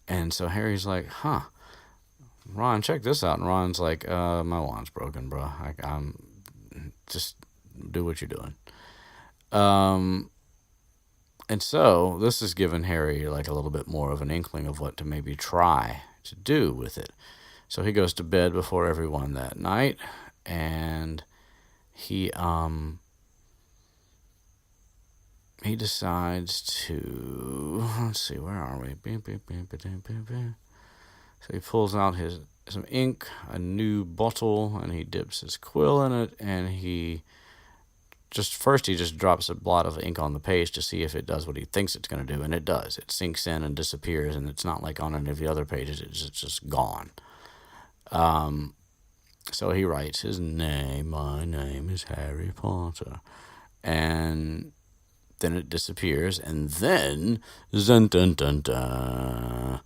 and so Harry's like, huh, Ron, check this out, and Ron's like, my wand's broken, bro. I'm just do what you're doing. And so this has given Harry like a little bit more of an inkling of what to maybe try to do with it. So he goes to bed before everyone that night, and he decides to, let's see, where are we? So he pulls out some ink, a new bottle, and he dips his quill in it, and he just drops a blot of ink on the page to see if it does what he thinks it's going to do, and it does. It sinks in and disappears, and it's not like on any of the other pages. It's just gone. So he writes his name. My name is Harry Potter. And then it disappears, and then dun dun dun dun,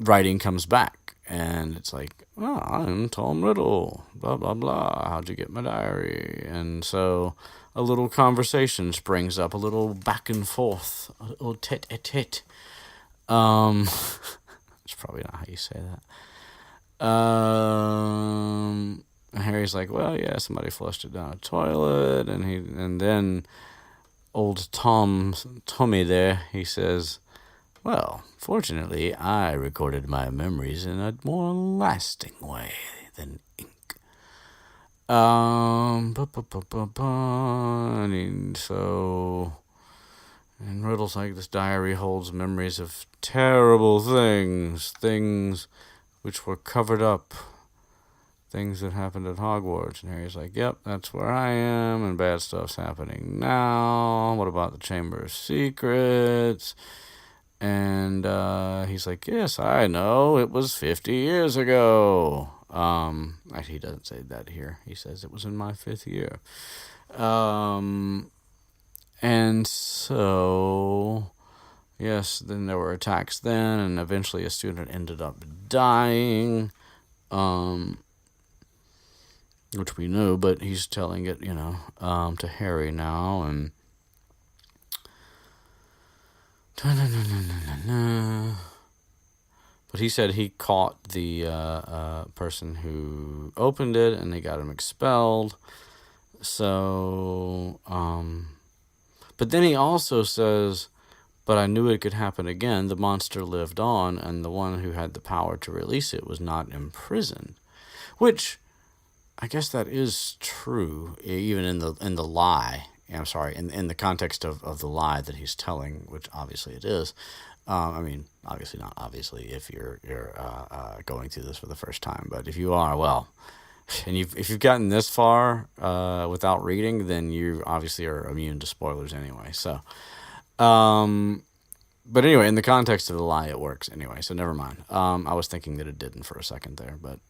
writing comes back, and it's like, oh, I'm Tom Riddle, blah blah blah. How'd you get my diary? And so a little conversation springs up, a little back and forth, a little tete-a-tete. It's probably not how you say that. Harry's like, well, yeah, somebody flushed it down a toilet, and then old Tommy there, he says, well, fortunately, I recorded my memories in a more lasting way than ink. And Riddle's like, this diary holds memories of terrible things which were covered up, things that happened at Hogwarts. And Harry's like, yep, that's where I am, and bad stuff's happening now. What about the Chamber of Secrets? And he's like, yes, I know. It was 50 years ago. Actually, he doesn't say that here. He says it was in my 5th year. And so, yes, then there were attacks then, and eventually a student ended up dying, which we knew, but he's telling it, to Harry now, and but he said he caught the person who opened it, and they got him expelled. So, but then he also says, but I knew it could happen again. The monster lived on, and the one who had the power to release it was not imprisoned. Which, I guess that is true, even in the lie. I'm sorry, in the context of the lie that he's telling, which obviously it is. I mean, obviously not obviously if you're going through this for the first time, but if you are, well, and if you've gotten this far without reading, then you obviously are immune to spoilers anyway. So, but anyway, in the context of the lie, it works anyway. So never mind. I was thinking that it didn't for a second there, but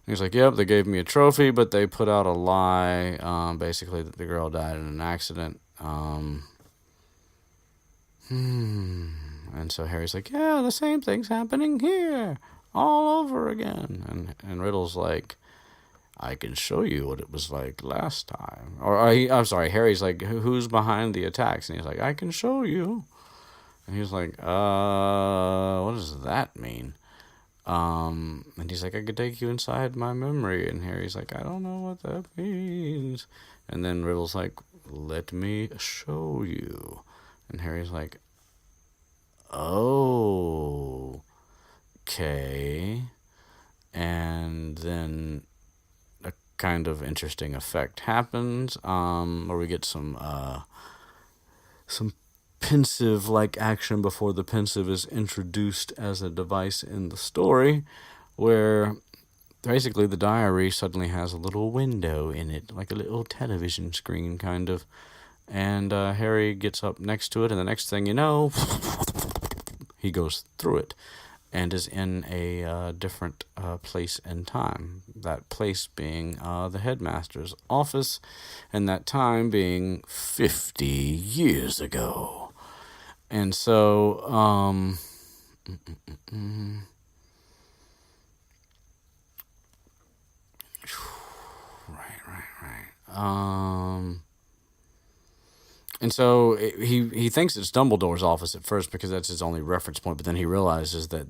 he's like, yep, they gave me a trophy, but they put out a lie, basically that the girl died in an accident. And so Harry's like, yeah, the same thing's happening here, all over again. And Riddle's like, I can show you what it was like last time. I'm sorry, Harry's like, who's behind the attacks? And he's like, I can show you. And he's like, what does that mean? And he's like, I could take you inside my memory. And Harry's like, I don't know what that means. And then Riddle's like, let me show you. And Harry's like, oh, okay. And then a kind of interesting effect happens, where we get some pensive-like action before the pensive is introduced as a device in the story, where basically the diary suddenly has a little window in it, like a little television screen, kind of. And Harry gets up next to it, and the next thing you know, he goes through it and is in a different place and time. That place being the headmaster's office, and that time being 50 years ago. And so, right. And so he thinks it's Dumbledore's office at first because that's his only reference point, but then he realizes that,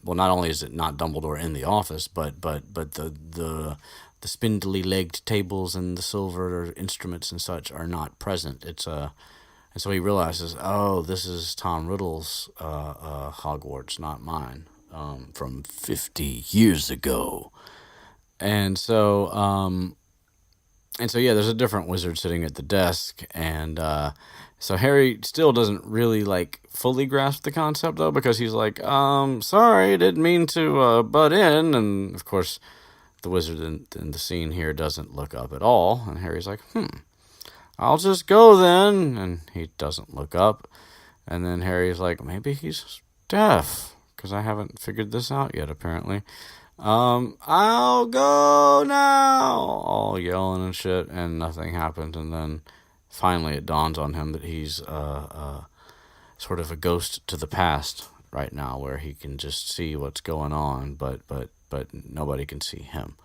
well, not only is it not Dumbledore in the office, but the the spindly-legged tables and the silver instruments and such are not present. And so he realizes, oh, this is Tom Riddle's Hogwarts, not mine, from 50 years ago. And so, yeah, there's a different wizard sitting at the desk, and so Harry still doesn't really like fully grasp the concept though, because he's like, sorry, didn't mean to butt in, and of course, the wizard in the scene here doesn't look up at all, and Harry's like, I'll just go then, and he doesn't look up, and then Harry's like, maybe he's deaf, because I haven't figured this out yet, apparently. I'll go now, all yelling and shit, and nothing happened, and then finally it dawns on him that he's sort of a ghost to the past right now, where he can just see what's going on, but nobody can see him.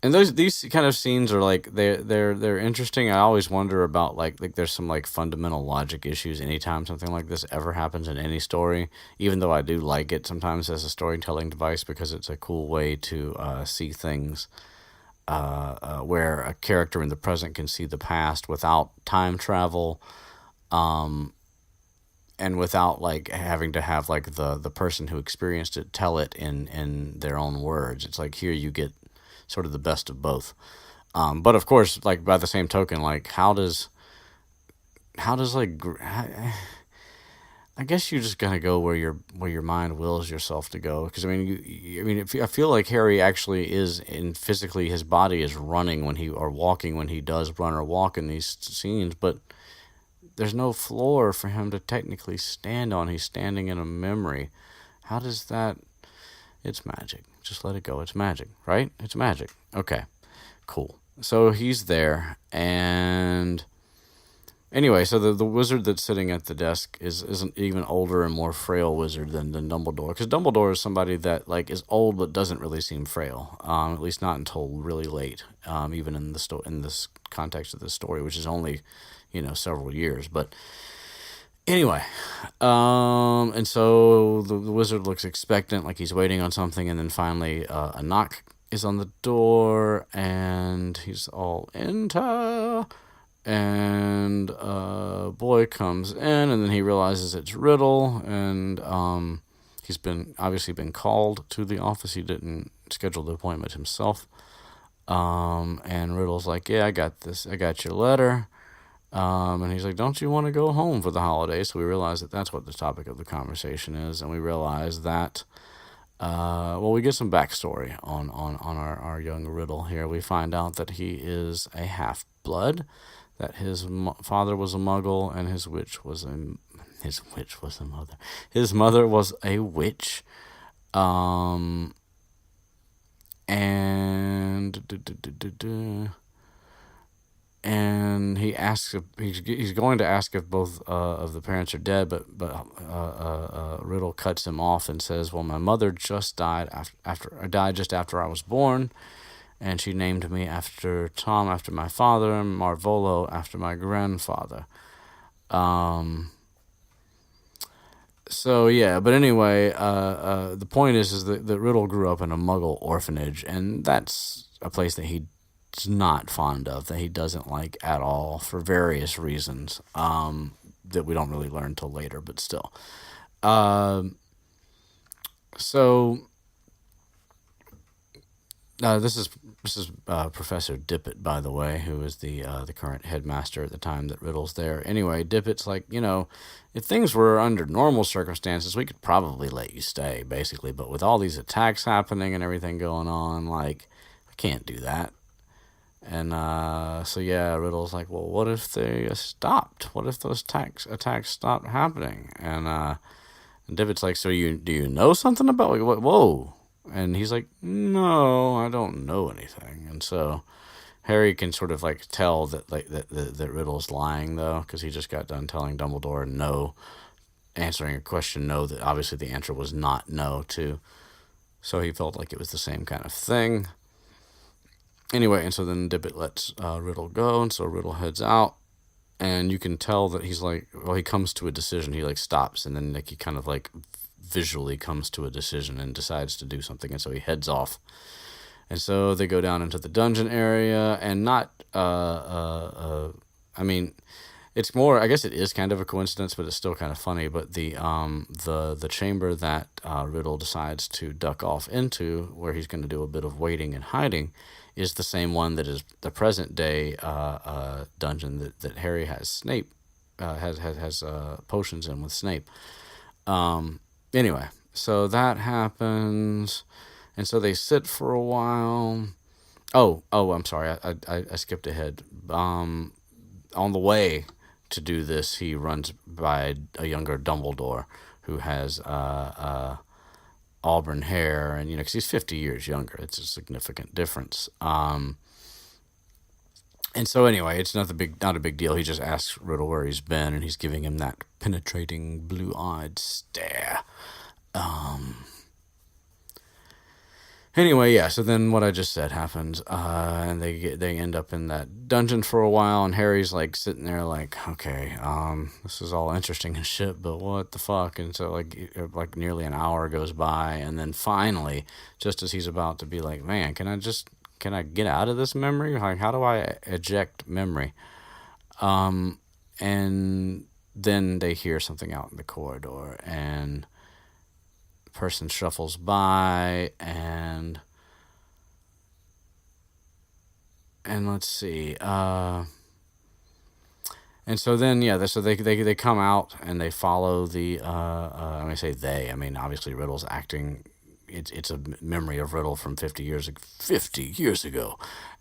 And these kind of scenes are like they're interesting. I always wonder about like there's some like fundamental logic issues anytime something like this ever happens in any story. Even though I do like it sometimes as a storytelling device, because it's a cool way to see things where a character in the present can see the past without time travel, and without like having to have like the person who experienced it tell it in their own words. It's like here you get sort of the best of both. But of course, like by the same token, like how does like I guess you just gotta go where your mind wills yourself to go. Because I mean, I feel like Harry actually is physically, his body is running or walking when he does run or walk in these scenes, but there's no floor for him to technically stand on. He's standing in a memory. How does that? It's magic. Just let it go. It's magic, right? It's magic. Okay, cool. So he's there, and anyway, so the wizard that's sitting at the desk is an even older and more frail wizard than Dumbledore, because Dumbledore is somebody that like is old but doesn't really seem frail, at least not until really late, even in in this context of the story, which is only several years, but. Anyway, and so the wizard looks expectant, like he's waiting on something, and then finally a knock is on the door, and he's all, enter, and a boy comes in, and then he realizes it's Riddle, and he's obviously been called to the office. He didn't schedule the appointment himself, and Riddle's like, yeah, I got this, I got your letter. And he's like, don't you want to go home for the holidays? So we realize that that's what the topic of the conversation is. And we realize that, we get some backstory on our young Riddle here. We find out that he is a half-blood, that his father was a muggle, and his mother was a witch. And he asks if he's going to ask if both of the parents are dead, but Riddle cuts him off and says, "Well, my mother just died died just after I was born, and she named me after Tom after my father and Marvolo after my grandfather." So yeah, but anyway, the point is that Riddle grew up in a Muggle orphanage, and that's a place that he's not fond of, that he doesn't like at all for various reasons that we don't really learn till later, but still. This is Professor Dippet, by the way, who is the current headmaster at the time that Riddle's there. Anyway, Dippet's like, if things were under normal circumstances, we could probably let you stay, basically. But with all these attacks happening and everything going on, like, I can't do that. And so yeah, Riddle's like, well, what if they stopped? What if those attacks stopped happening? And Dippet's like, so do you know something about like what? Whoa. And he's like, no, I don't know anything. And so Harry can sort of like tell that that Riddle's lying, though, because he just got done telling Dumbledore no, answering a question no, that obviously the answer was not no too. So he felt like it was the same kind of thing. Anyway, and so then Dippet lets Riddle go, and so Riddle heads out, and you can tell that he's like, well, he comes to a decision. He like stops, and then like he kind of like visually comes to a decision and decides to do something, and so he heads off. And so they go down into the dungeon area, and not, I mean, it's more, I guess it is kind of a coincidence, but it's still kind of funny. But the chamber that Riddle decides to duck off into, where he's going to do a bit of waiting and hiding, is the same one that is the present day dungeon that Harry has Snape has potions in with Snape. Anyway, so that happens, and so they sit for a while. Oh, I'm sorry, I skipped ahead. On the way to do this, he runs by a younger Dumbledore who has auburn hair, and because he's 50 years younger, it's a significant difference. And so anyway, it's not a big deal. He just asks Riddle where he's been, and he's giving him that penetrating blue-eyed stare. Anyway, yeah. So then what I just said happens, and they end up in that dungeon for a while, and Harry's like sitting there like, okay, this is all interesting and shit, but what the fuck? And so like nearly an hour goes by, and then finally, just as he's about to be like, man, can I get out of this memory? Like, how do I eject memory? And then they hear something out in the corridor, and a person shuffles by, and let's see. And so then, yeah, so they come out, and they follow the, I say they, I mean, obviously Riddle's acting. It's a memory of Riddle from 50 years ago,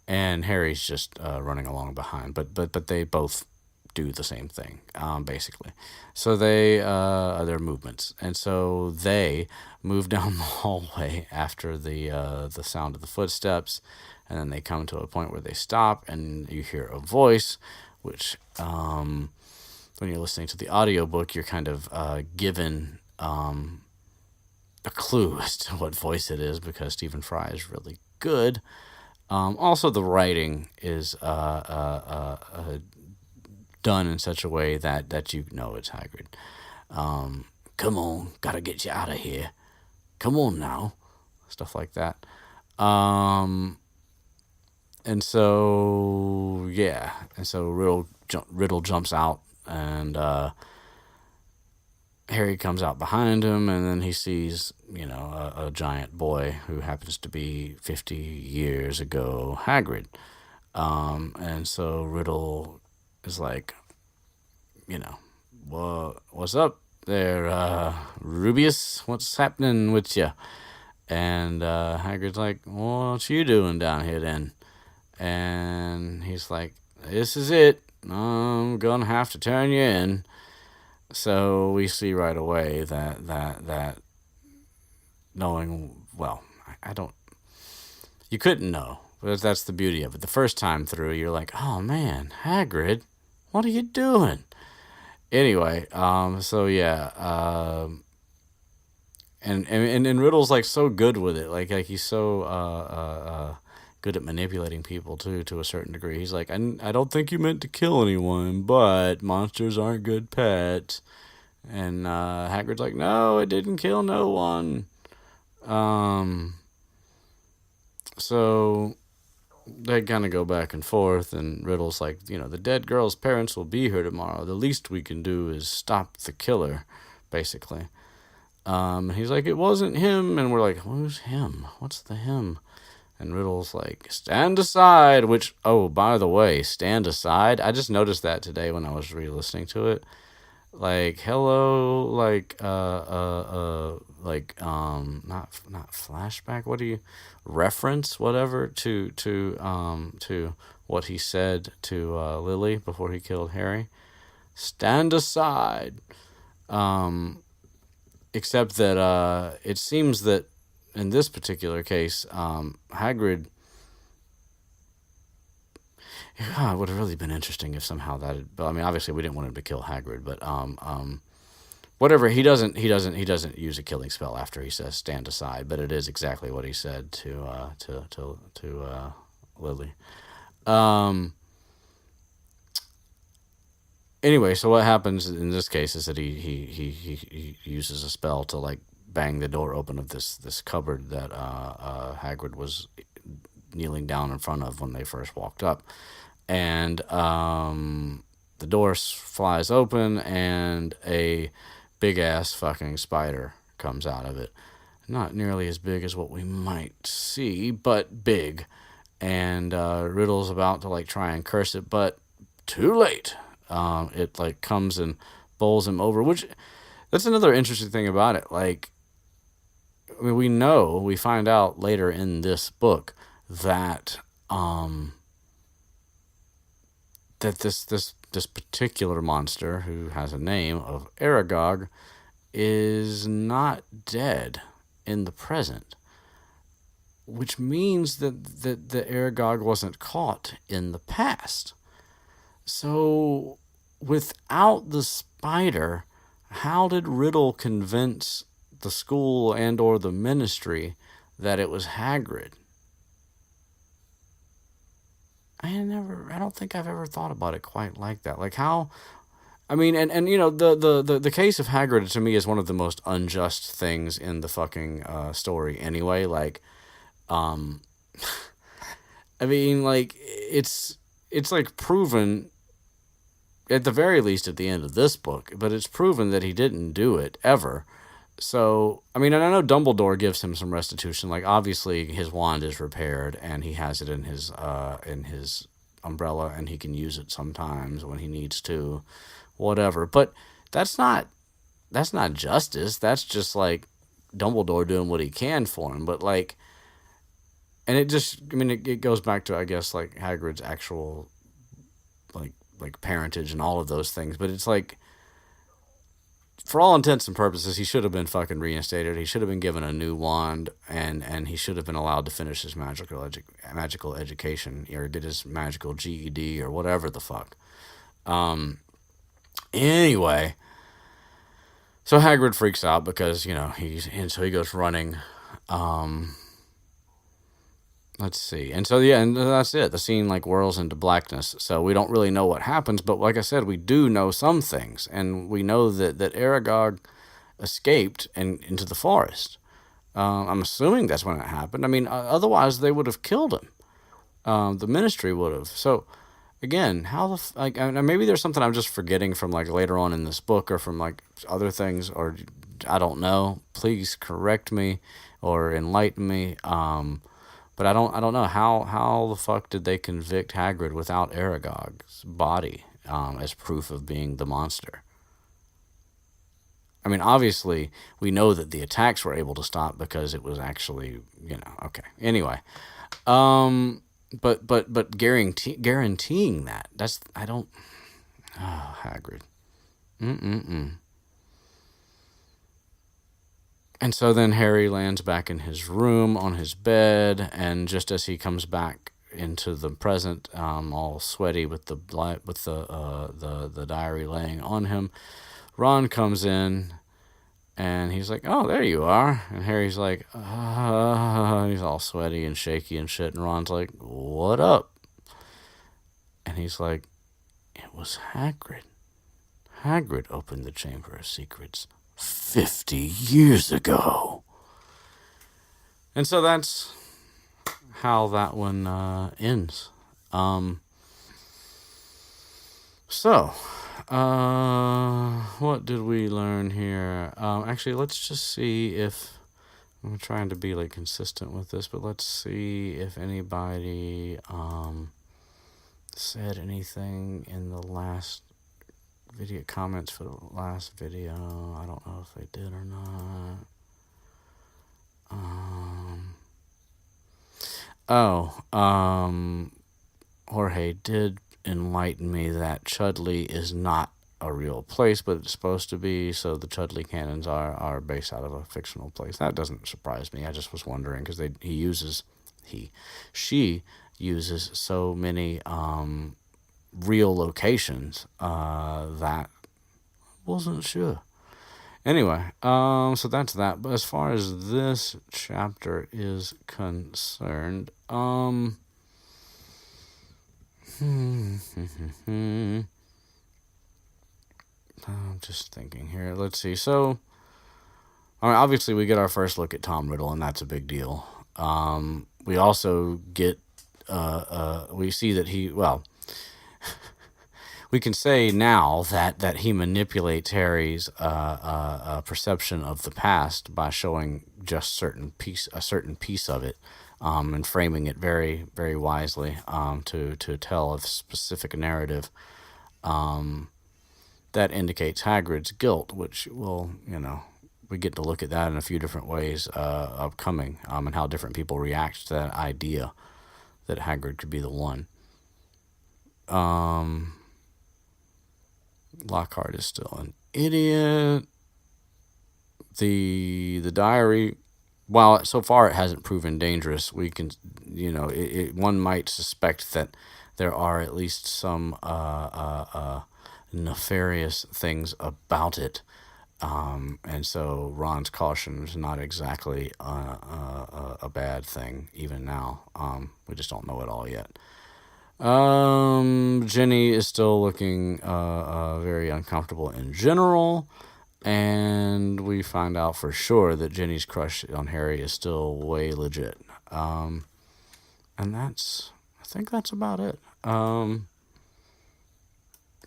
and Harry's just running along behind. But they both do the same thing, basically. So their movements, and so they move down the hallway after the sound of the footsteps, and then they come to a point where they stop, and you hear a voice, which when you're listening to the audiobook, you're kind of given a clue as to what voice it is, because Stephen Fry is really good. Also, the writing is done in such a way that it's Hagrid. Come on, gotta get you out of here. Come on now, stuff like that. And so yeah, Riddle jumps out, and Harry comes out behind him, and then he sees, a giant boy who happens to be 50 years ago Hagrid. And so Riddle is like, what's up there, Rubius? What's happening with you? And Hagrid's like, what you doing down here then? And he's like, this is it. I'm gonna have to turn you in. So we see right away that knowing, well, you couldn't know, but that's the beauty of it. The first time through, you're like, oh man, Hagrid, what are you doing? Anyway, so yeah, and Riddle's like so good with it, like he's so good at manipulating people too, to a certain degree. He's like, I don't think you meant to kill anyone, but monsters aren't good pets. And Hagrid's like, no, it didn't kill no one. So they kind of go back and forth, and Riddle's like, the dead girl's parents will be here tomorrow. The least we can do is stop the killer, basically. He's like, it wasn't him, and we're like, who's him? What's the him? And Riddle's like, stand aside, which, oh, by the way, stand aside. I just noticed that today when I was re-listening to it. Like, hello, not flashback. What do you reference? Whatever to what he said to Lily before he killed Harry. Stand aside. Except that it seems that in this particular case, Hagrid. Yeah, it would have really been interesting if somehow that. I mean, obviously we didn't want him to kill Hagrid, but whatever. He doesn't use a killing spell after he says stand aside. But it is exactly what he said to Lily. Anyway, so what happens in this case is that he uses a spell to like bang the door open of this cupboard that Hagrid was kneeling down in front of when they first walked up, and the door flies open, and a big ass fucking spider comes out of it. Not nearly as big as what we might see, but big. And Riddle's about to like try and curse it, but too late. It like comes and bowls him over, which that's another interesting thing about it. Like, I mean, we find out later in this book that that this particular monster, who has a name of Aragog, is not dead in the present, which means that the Aragog wasn't caught in the past. So, without the spider, how did Riddle convince the school and or the ministry that it was Hagrid? I don't think I've ever thought about it quite like that. Like how, I mean, and you know, the case of Hagrid to me is one of the most unjust things in the fucking story anyway. Like, I mean, like, it's like proven, at the very least at the end of this book, but it's proven that he didn't do it ever. So, I mean, and I know Dumbledore gives him some restitution. Like, obviously, his wand is repaired, and he has it in his umbrella, and he can use it sometimes when he needs to, whatever. But that's not justice. That's just like Dumbledore doing what he can for him. But like, and it just, I mean, it goes back to, I guess, like Hagrid's actual like parentage and all of those things. But it's like, for all intents and purposes, he should have been fucking reinstated. He should have been given a new wand, and he should have been allowed to finish his magical education, or get his magical GED, or whatever the fuck. Anyway, so Hagrid freaks out because, you know, so he goes running. Let's see. And so, yeah, and that's it. The scene, like, whirls into blackness. So we don't really know what happens. But like I said, we do know some things. And we know that Aragog escaped and into the forest. I'm assuming that's when it happened. I mean, otherwise they would have killed him. The ministry would have. So, again, how like, maybe there's something I'm just forgetting from, like, later on in this book, or from, like, other things, or I don't know. Please correct me or enlighten me. But I don't know how the fuck did they convict Hagrid without Aragog's body as proof of being the monster? I mean, obviously we know that the attacks were able to stop because it was actually, you know, okay. Anyway, but guaranteeing that, that's, I don't. Oh, Hagrid. And so then Harry lands back in his room on his bed, and just as he comes back into the present, all sweaty with the diary laying on him, Ron comes in, and he's like, "Oh, there you are." And Harry's like, he's all sweaty and shaky and shit, and Ron's like, "What up?" And he's like, "It was Hagrid. Hagrid opened the Chamber of Secrets 50 years ago." And so that's how that one ends. What did we learn here? Actually, let's just see if, I'm trying to be like consistent with this, but let's see if anybody said anything in the last video comments for the last video. I don't know if they did or not. Jorge did enlighten me that Chudley is not a real place, but it's supposed to be, so the Chudley cannons are based out of a fictional place. That doesn't surprise me. I just was wondering, because she uses so many real locations that wasn't sure. Anyway, so that's that. But as far as this chapter is concerned, I'm just thinking here. Let's see. So I mean, obviously, we get our first look at Tom Riddle, and that's a big deal. We also get, we see that we can say now that he manipulates Harry's perception of the past by showing just a certain piece of it, and framing it very, very wisely, to tell a specific narrative that indicates Hagrid's guilt, which we get to look at that in a few different ways upcoming, and how different people react to that idea that Hagrid could be the one. Lockhart is still an idiot. The diary, while so far it hasn't proven dangerous, we can, one might suspect that there are at least some nefarious things about it. And so Ron's caution is not exactly a bad thing, even now. We just don't know it all yet. Jenny is still looking very uncomfortable in general, and we find out for sure that Jenny's crush on Harry is still way legit. And I think that's about it.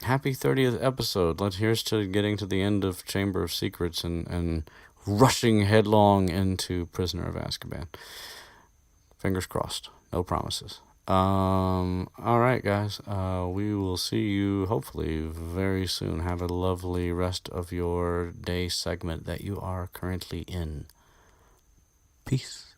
Happy 30th episode. Here's to getting to the end of Chamber of Secrets and rushing headlong into Prisoner of Azkaban. Fingers crossed. No promises. All right, guys. We will see you hopefully very soon. Have a lovely rest of your day segment that you are currently in. Peace.